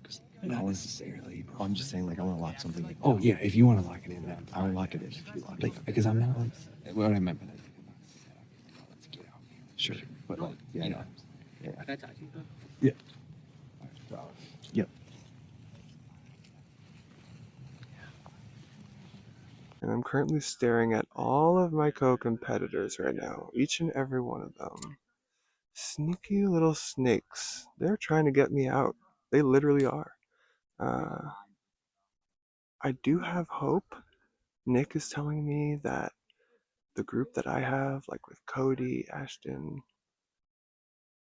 Because Not necessarily. Oh, I'm just saying like I want to lock something. Like, Oh yeah, if you want to lock it in, then I'll lock it in if you lock it. like because I'm not like what I meant by that. Let's get out. Sure. But like yeah. You know. Yeah. Yeah. Yep. And I'm currently staring at all of my co-competitors right now, each and every one of them. Sneaky little snakes. They're trying to get me out. They literally are. I do have hope. Nick is telling me that the group that I have, like with Cody, Ashton,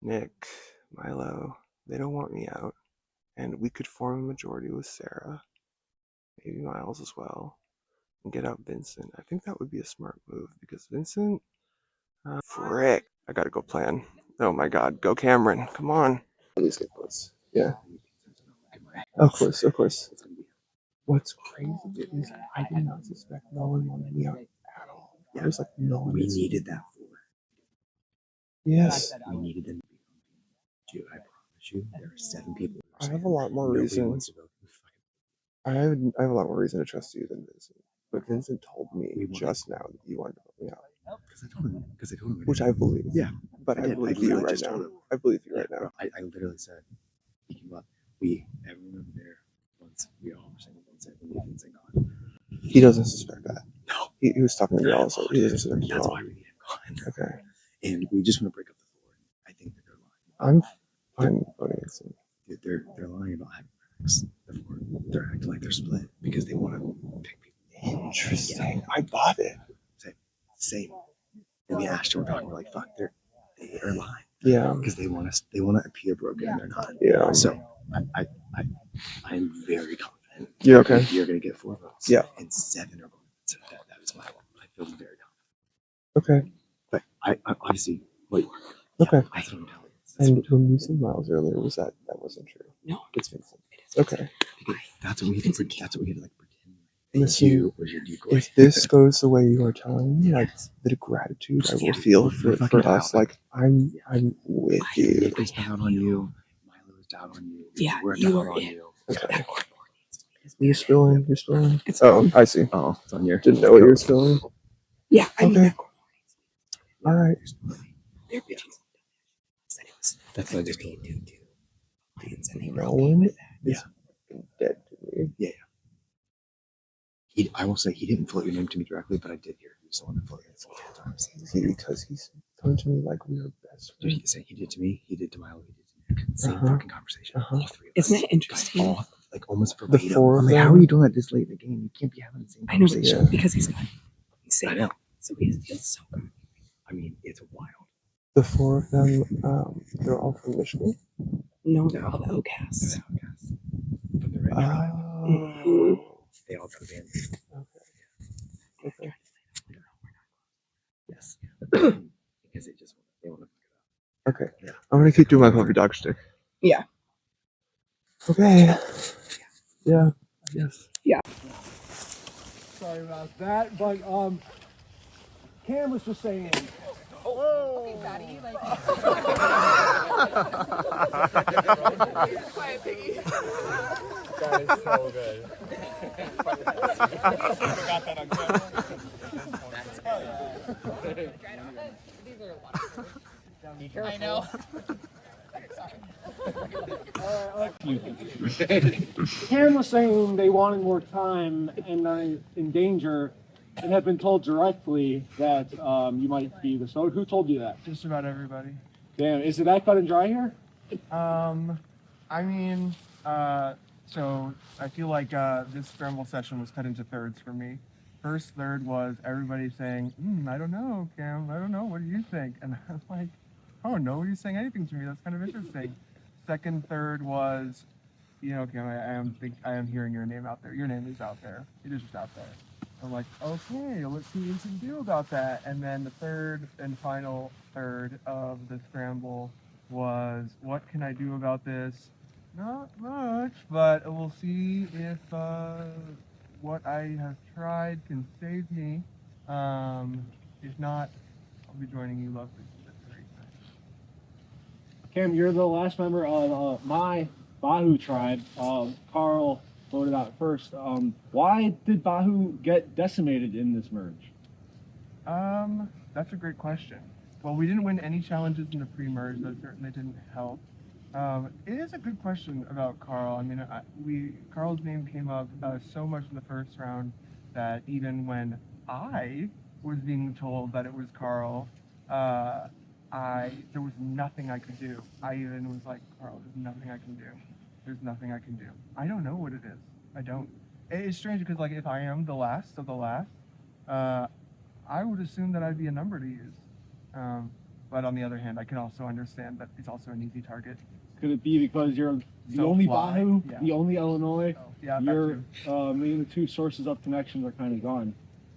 Nick, Milo, they don't want me out. And we could form a majority with Sarah, maybe Miles as well, and get out Vincent. I think that would be a smart move because Vincent, frick, I gotta go plan. Oh my god, go Cameron, come on. At least get close. Yeah. Of course, of course. What's crazy is I did not suspect Nolan wanted me out at all. Yeah. There's like no one. We needed that for. Yes. We needed them. Dude, I promise you, there are 7 people. I have a lot more Nobody reason. wants to vote. I have a lot more reason to trust you than Vincent. But Vincent told me just now that you wanted to vote me out. Because I told him. Which I believe. Yeah. But I believe you right now. I believe you right now. I literally said, he came up. We He doesn't suspect that. No. He was talking to me also. He doesn't suspect That's at all. why we need him gone. Okay. And we just want to break up the four. I think that they're I'm lying. fine voting against him. They're lying about having breakfast. They're acting like they're split because they want to pick people. Interesting. I bought it. Same. And the Ashton were talking, we're like, fuck, they're lying. Yeah. Because they want to appear broken and they're not. Yeah. So I'm very confident. You're okay? You're gonna get 4 votes. Yeah. And 7 are going. So that is my one. I feel very confident. Okay. But I obviously wait. Okay. That's what I'm telling you. And when you said Miles earlier, was that wasn't true? No, it's Vincent. Okay. Because that's what we had to like pretend. Listen, You was your decoy. if this goes the way you are telling me, like the gratitude I will feel for us, like I'm with you. It's down on you. Milo is down on you. Yeah, we're you down are on it. you. Okay. You're spilling. It's Oh, I see. Oh, it's on your. Didn't know what you were spilling. Yeah, I mean, Okay. All right. they're bitching. Said it was That's what I just told you. No one is dead to me. Yeah. I will say he didn't float your name to me directly, but I did hear he was the one that floated it multiple times. Because he's coming to me like we are best Dude, friends. he said he did to me, he did to Milo, he did to Nick. Same Uh-huh. fucking conversation. Uh-huh. All 3 of us. Isn't it interesting? All, like almost The verbatim. 4 of I'm like, how them- are you doing that this late in the game? You can't be having the same I know, conversation. because he's got he's I safe. know. So he feels so good. I mean, it's wild. The 4 of them, they're all from Michigan. No, they're all the outcasts. They're the outcasts. From the red tribe. Mhm. They all got abandoned. Okay. Yes. Because they want to fuck it Okay. I'm gonna keep doing my puppy dog stick. Yeah. Okay. Yeah. Yes. Yeah. Sorry about that, but Cam was just saying. Okay, Daddy, like. Quiet piggy. That is so good. Got that on camera. These are a lot. Be careful. I know. Cam was saying they wanted more time and I'm in danger and have been told directly that you might be the soda. Who told you that? Just about everybody. Damn, is it that cut and dry here? I mean, so I feel like this scramble session was cut into thirds for me. First third was everybody saying, I don't know, Cam, I don't know, what do you think? And I was like, oh, nobody's saying anything to me, that's kind of interesting. Second third was, Cam, I am hearing your name out there. Your name is out there. It is just out there. I'm like, okay, let's see what we can do about that. And then the third and final third of the scramble was, what can I do about this? Not much, but we'll see if what I have tried can save me. If not, I'll be joining you lovely. Cam, you're the last member of my Bahu tribe. Carl voted out first. Why did Bahu get decimated in this merge? That's a great question. Well, we didn't win any challenges in the pre-merge. That certainly didn't help. It is a good question about Carl. I mean, Carl's name came up so much in the first round that even when I was being told that it was Carl, there was nothing I could do. I even was like, Carl, there's nothing I can do. There's nothing I can do. I don't know what it is. I don't. It's strange because like if I am the last of the last, I would assume that I'd be a number to use. But on the other hand, I can also understand that it's also an easy target. Could it be because you're the So only fly, Bahu, yeah. the only Illinois? Yeah, that Your maybe the 2 sources of connections are kind of gone.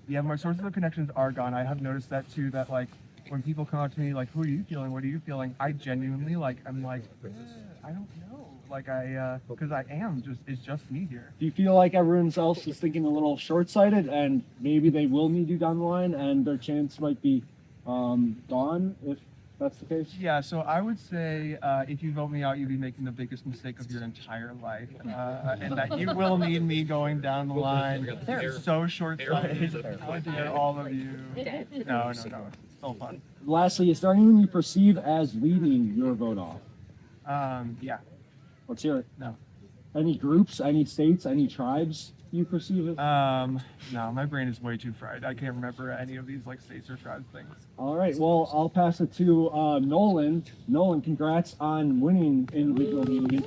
Yeah, my sources of connections are gone. I have noticed that too, that like when people come up to me like, who are you feeling? What are you feeling? I genuinely I'm like, I don't know. Like because I am it's just me here. Do you feel like everyone else is thinking a little short-sighted and maybe they will need you down the line and their chance might be gone if that's the case? Yeah, so I would say if you vote me out, you'll be making the biggest mistake of your entire life, and that you will need me going down the line. They're so short-sighted. How dare all of you? No, it's still fun. Lastly, is there anyone you perceive as leading your vote off? Yeah. Let's hear it. No. Any groups, any states, any tribes? you perceive it? No, my brain is way too fried. I can't remember any of these like states or tribes things. All right. Well, I'll pass it to Nolan. Nolan, congrats on winning individual meeting.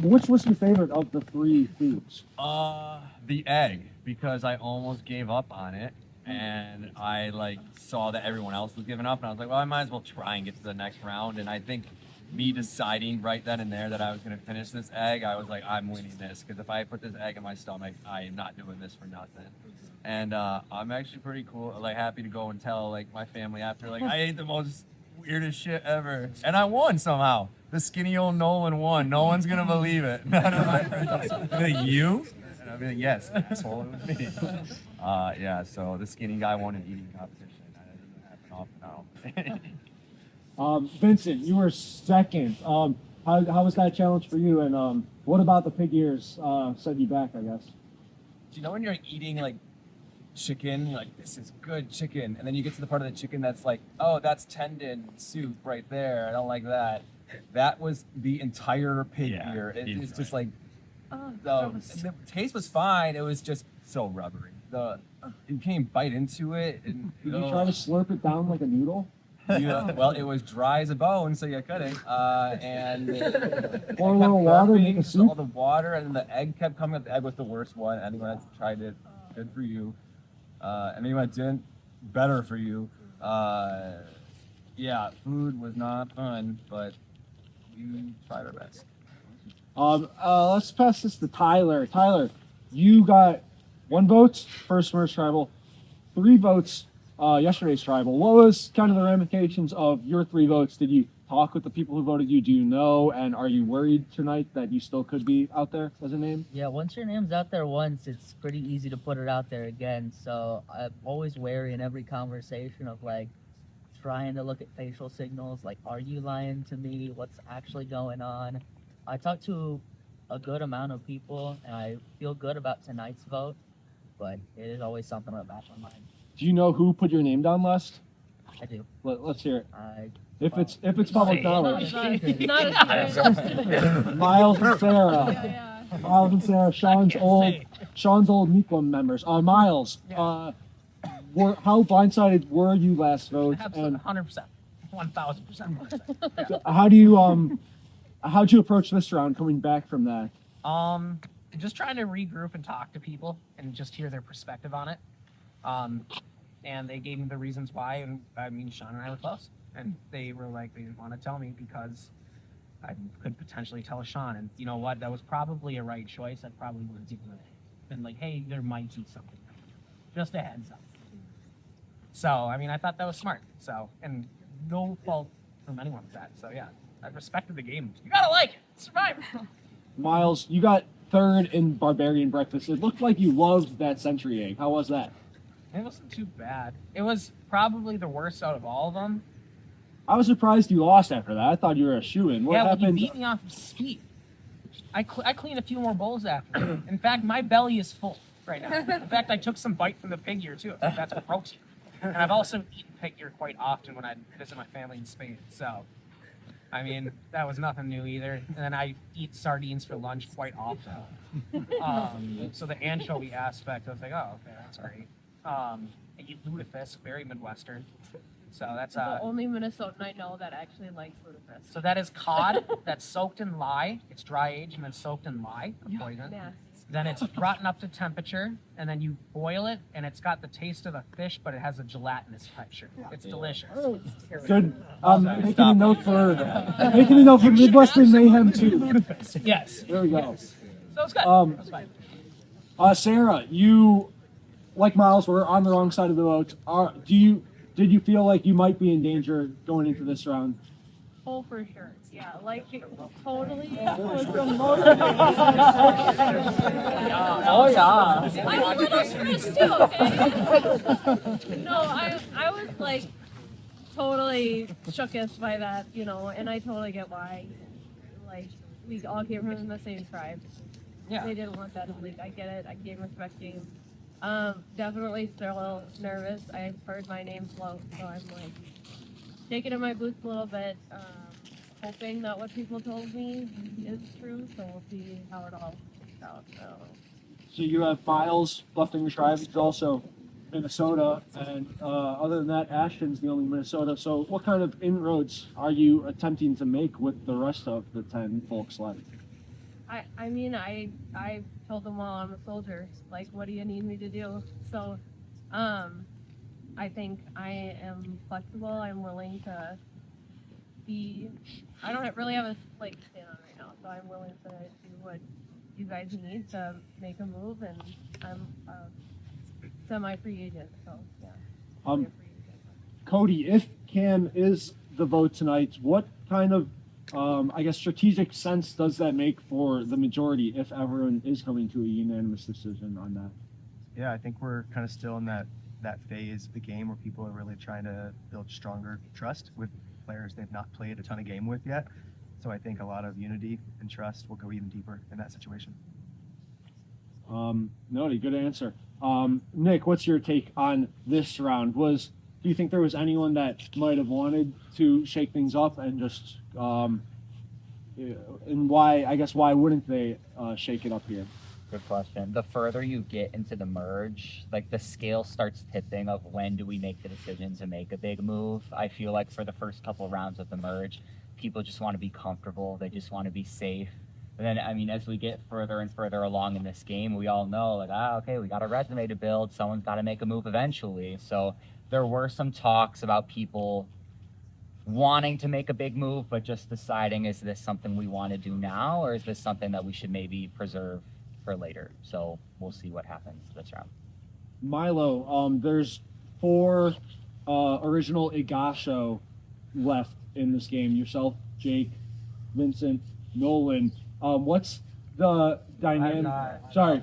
Which was your favorite of the 3 foods? The egg, because I almost gave up on it, and I like saw that everyone else was giving up, and I was like, well, I might as well try and get to the next round. And I think me deciding right then and there that I was going to finish this egg, I was like, I'm winning this, because if I put this egg in my stomach, I am not doing this for nothing. And I'm actually pretty cool, like happy to go and tell like my family after, like I ate the most weirdest shit ever, and I won somehow. The skinny old Nolan won. No one's gonna believe it. None of my friends. Like, you? And I'll be like, yes, asshole, it was me. Yeah. So the skinny guy won an eating competition. That doesn't happen often now. Vincent, you were second. How was that challenge for you? And what about the pig ears set you back, I guess? Do you know when you're eating like chicken, you're like, this is good chicken, and then you get to the part of the chicken that's like, oh, that's tendon soup right there, I don't like that. That was the entire pig ear. It's just like, the taste was fine, it was just so rubbery. You can't even bite into it. And, Did you try to slurp it down like a noodle? Yeah, well, it was dry as a bone, so you couldn't. And Pour a little water, make a soup. All the water, and then the egg kept coming up. The egg was the worst one. Anyone that's tried it, good for you. Anyone that didn't, better for you. Yeah, food was not fun, but we tried our best. Let's pass this to Tyler. Tyler, you got 1 vote, first Merge Tribal, 3 votes, yesterday's Tribal. What was kind of the ramifications of your 3 votes? Did you talk with the people who voted you? Do you know? And are you worried tonight that you still could be out there as a name? Yeah, once your name's out there once, it's pretty easy to put it out there again. So I'm always wary in every conversation of like trying to look at facial signals, like, are you lying to me? What's actually going on? I talked to a good amount of people, and I feel good about tonight's vote, but it is always something in the back of my mind. Do you know who put your name down last? I do. Let's hear it. If Well, it's public knowledge. Not Miles and Sarah. Miles and Sarah, Sean's old Mikwam members. Miles, how blindsided were you last vote? Absolutely, 100%, 1,000%. How do you how'd you approach this round coming back from that? Just trying to regroup and talk to people and just hear their perspective on it. And they gave me the reasons why, and I mean, Sean and I were close, and they were like, they didn't want to tell me because I could potentially tell Sean, and you know what, that was probably a right choice. I probably would have been like, hey, there might be something, just a heads up. So, I mean, I thought that was smart, so, and no fault from anyone with that, so yeah, I respected the game. You gotta like it, Survivor. Miles, you got 3rd in Barbarian Breakfast. It looked like you loved that Sentry egg. How was that? It wasn't too bad. It was probably the worst out of all of them. I was surprised you lost after that. I thought you were a shoo-in. What happened? Well, you beat me off of speed. I cleaned a few more bowls after. In fact, my belly is full right now. In fact, I took some bite from the pig ear too. That's protein. And I've also eaten pig ear quite often when I visit my family in Spain. So, I mean, that was nothing new either. And then I eat sardines for lunch quite often. So the anchovy aspect, I was like, oh, okay, that's all right. I eat lutefisk, very Midwestern. So that's the only Minnesotan I know that actually likes lutefisk. So that is cod that's soaked in lye. It's dry aged and then soaked in lye, the poison. Nasty. Then it's brought up to temperature, and then you boil it, and it's got the taste of a fish, but it has a gelatinous texture. It's delicious. Good. Making a note for Midwestern Mayhem too. Yes. There we go. So it's good. That's fine. Sarah, you, like Miles, were on the wrong side of the vote. Did you feel like you might be in danger going into this round? Oh, for sure. Yeah, like totally. Was the Oh yeah. I'm a little stressed too. Okay. No, I was like totally shooketh by that, you know, and I totally get why. Like we all came from the same tribe. Yeah. They didn't want that to leak. I get it. I gave respect game. Definitely still nervous. I've heard my name float, so I'm like shaking in my boots a little bit. Hoping that what people told me is true, so we'll see how it all shakes out. So So you have Miles left in your tribe. He's also Minnesota, and other than that, Ashton's the only Minnesota. So what kind of inroads are you attempting to make with the rest of the 10 folks left? I mean, I told them all I'm a soldier. Like, what do you need me to do? So, I think I am flexible. I'm willing to be. I don't really have a leg to stand on right now, so I'm willing to do what you guys need to make a move, and I'm a semi-free agent, so yeah. Cody, if Cam is the vote tonight, what kind of I guess strategic sense does that make for the majority if everyone is coming to a unanimous decision on that? Yeah, I think we're kind of still in that phase of the game where people are really trying to build stronger trust with players they've not played a ton of game with yet. So I think a lot of unity and trust will go even deeper in that situation. Nody, good answer. Nick, what's your take on this round? Do you think there was anyone that might have wanted to shake things up and just and why wouldn't they shake it up here? Good question. The further you get into the merge, like the scale starts tipping of when do we make the decision to make a big move. I feel like for the first couple of rounds of the merge, people just want to be comfortable. They just want to be safe. And then, I mean, as we get further and further along in this game, we all know, like, okay, we got a resume to build. Someone's got to make a move eventually. So there were some talks about people wanting to make a big move, but just deciding, is this something we want to do now, or is this something that we should maybe preserve for later? So we'll see what happens this round. Milo, there's 4 original Igasho left in this game. Yourself, Jake, Vincent, Nolan. What's the dynamic? Sorry.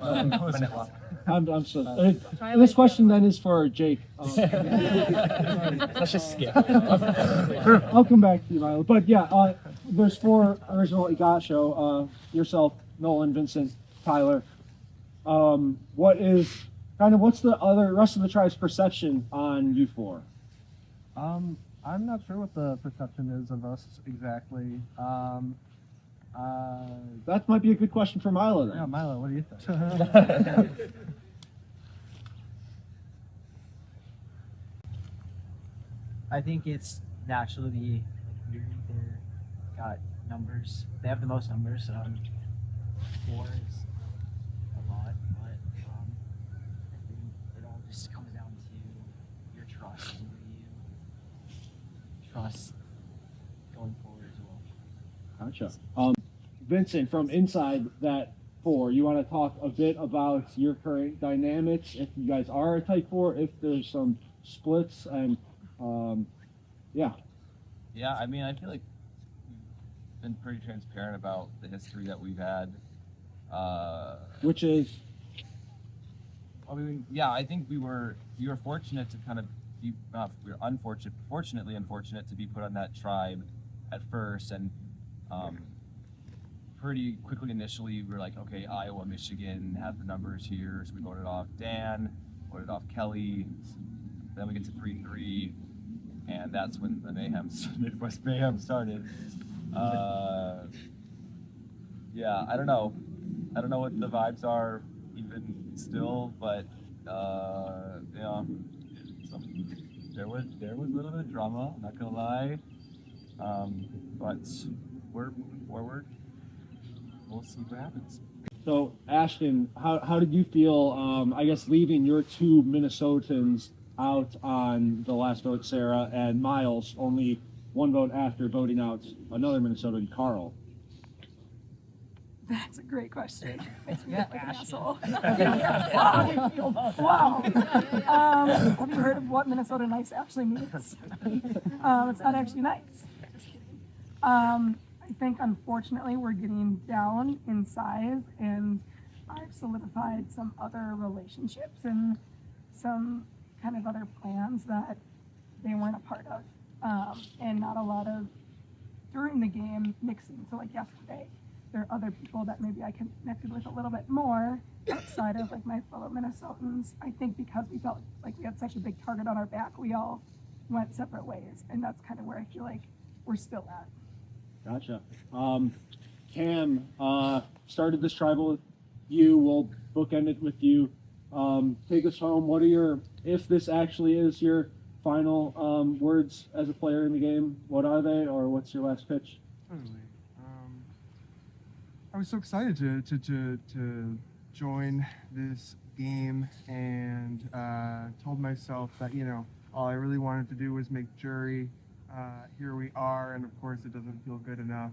I'm so. This question then is for Jake. Let's just skip. I'll come back to you, Milo. But yeah, there's 4 original Igasho. Yourself, Nolan, Vincent, Tyler. What's the rest of the tribe's perception on you 4? I'm not sure what the perception is of us exactly. That might be a good question for Milo then. Yeah, Milo, what do you think? I think it's naturally weird. They've got numbers. They have the most numbers. 4 is a lot, but I think it all just comes down to your trust and who you trust going forward as well. Gotcha. Vincent, from inside that 4, you want to talk a bit about your current dynamics, if you guys are a type 4, if there's some splits, and yeah. Yeah, I mean, I feel like we've been pretty transparent about the history that we've had. Which is? I mean, yeah, I think we were fortunate to kind of be, we were fortunately unfortunate to be put on that tribe at first, and pretty quickly initially we were like, okay, Iowa, Michigan have the numbers here, so we voted off Dan, voted off Kelly, then we get to 3-3, and that's when the Midwest Mayhem started. Yeah, I don't know what the vibes are even still, but yeah, there was a little bit of drama, I'm not gonna lie, but we're moving forward. We'll see what happens. So Ashton, how did you feel? I guess leaving your 2 Minnesotans out on the last vote, Sarah, and Miles only 1 vote after voting out another Minnesotan, Carl. That's a great question. Makes me Yeah, feel like an Ashton. asshole. Wow. Have you heard of what Minnesota nice actually means? It's not actually nice. Just kidding. I think unfortunately we're getting down in size, and I've solidified some other relationships and some kind of other plans that they weren't a part of, and not a lot of during the game mixing. So like yesterday, there are other people that maybe I connected with a little bit more outside of like my fellow Minnesotans. I think because we felt like we had such a big target on our back, we all went separate ways, and that's kind of where I feel like we're still at. Gotcha. Cam started this tribal with you. We'll bookend it with you. Take us home. What are your, if this actually is your final words as a player in the game, what are they, or what's your last pitch? Totally. I was so excited to join this game, and told myself that, you know, all I really wanted to do was make jury. Here we are, and of course it doesn't feel good enough.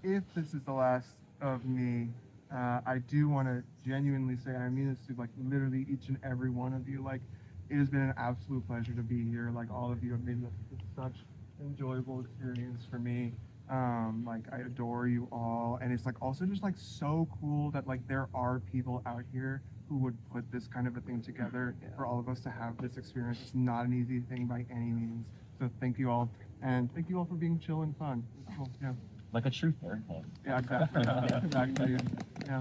If this is the last of me, I do want to genuinely say, and I mean this to like literally each and every one of you, like it has been an absolute pleasure to be here. Like all of you have made this such enjoyable experience for me. Like I adore you all, and it's like also just like so cool that like there are people out here who would put this kind of a thing together for all of us to have this experience. It's not an easy thing by any means. So thank you all, and thank you all for being chill and fun. It's cool. Yeah. Like a true therapist. Yeah, exactly. Exactly. Yeah.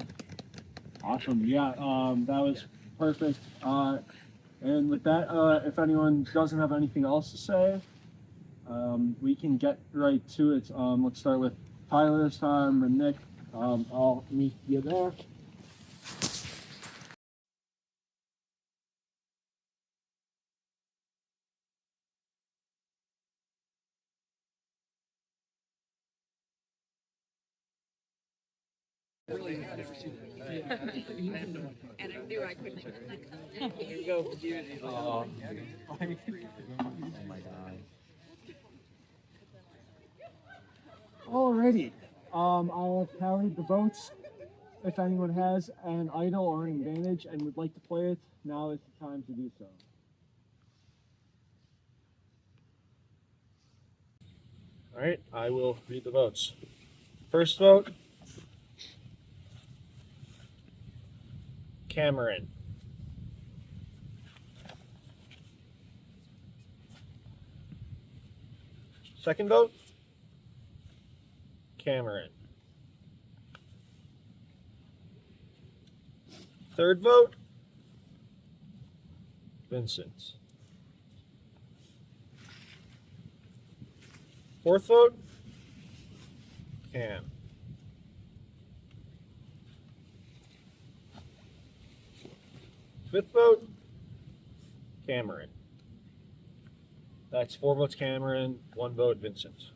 Awesome. Yeah, that was perfect. And with that, if anyone doesn't have anything else to say, we can get right to it. Let's start with Tyler this time, and Nick. I'll meet you there. And I knew I couldn't. Here we go. Oh my god. Alrighty. I have tallied the votes. If anyone has an idol or an advantage and would like to play it, now is the time to do so. Alright, I will read the votes. First vote, Cameron. Second vote, Cameron. Third vote, Vincent. Fourth vote, Cam. Fifth vote, Cameron. That's 4 votes Cameron, 1 vote Vincent.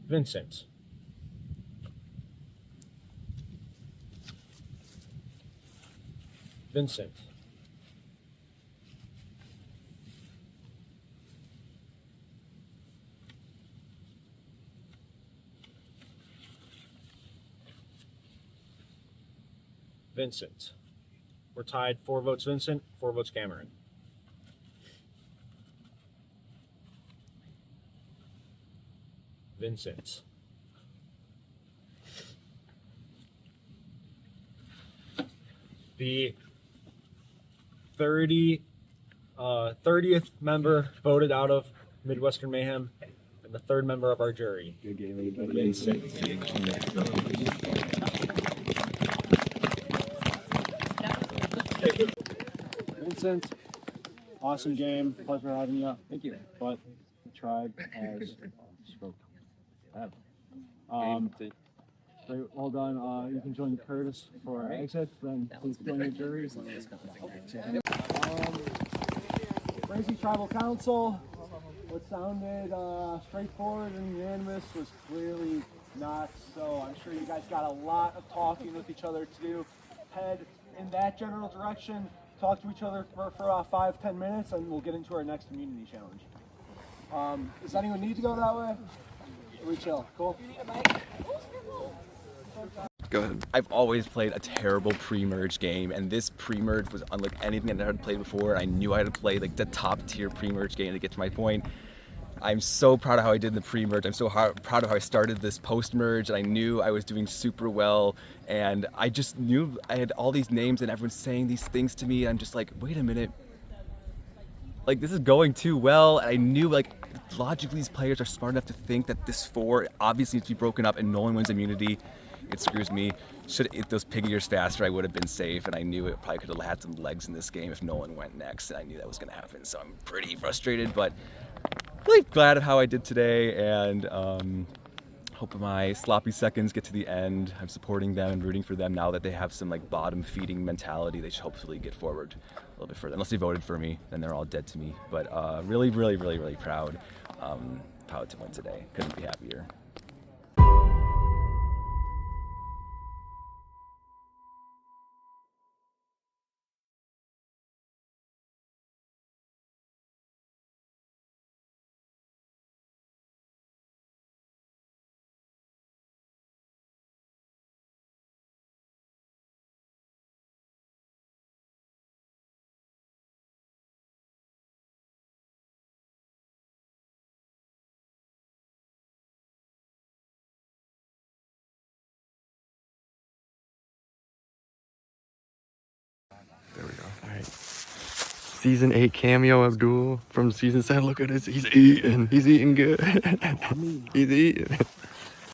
Vincent. Vincent. Vincent. We're tied 4 votes Vincent, 4 votes Cameron. Vincent. The 30th member voted out of Midwestern Mayhem, and the 3rd member of our jury. Good game, everybody. Vincent, awesome game. Pleasure having you. Thank you. But the tribe has spoke. Great, well done. You can join Curtis for our exit. Then please join your juries. Crazy Tribal Council. What sounded straightforward and unanimous was clearly not so. I'm sure you guys got a lot of talking with each other to do. Head in that general direction. Talk to each other for 5-10 minutes, and we'll get into our next immunity challenge. Does anyone need to go that way? We chill. Cool. Go ahead. I've always played a terrible pre-merge game, and this pre-merge was unlike anything I had played before. I knew I had to play like the top tier pre-merge game to get to my point. I'm so proud of how I did in the pre-merge. I'm so proud of how I started this post-merge, and I knew I was doing super well, and I just knew I had all these names and everyone's saying these things to me. I'm just like, wait a minute. Like, this is going too well. And I knew, like, logically these players are smart enough to think that this 4 obviously needs to be broken up and Nolan wins immunity. It screws me. Should have hit those pig ears faster, I would have been safe, and I knew it probably could have had some legs in this game if Nolan went next, and I knew that was going to happen. So I'm pretty frustrated, but really glad of how I did today, and Hope my sloppy seconds get to the end. I'm supporting them and rooting for them now that they have some like bottom feeding mentality. They should hopefully get forward a little bit further. Unless they voted for me, then they're all dead to me. But really, really, really, really proud. Proud to win today. Couldn't be happier. There we go. All right. Season 8 cameo Abdul from season 7. Look at this. He's eating. He's eating good. He's eating.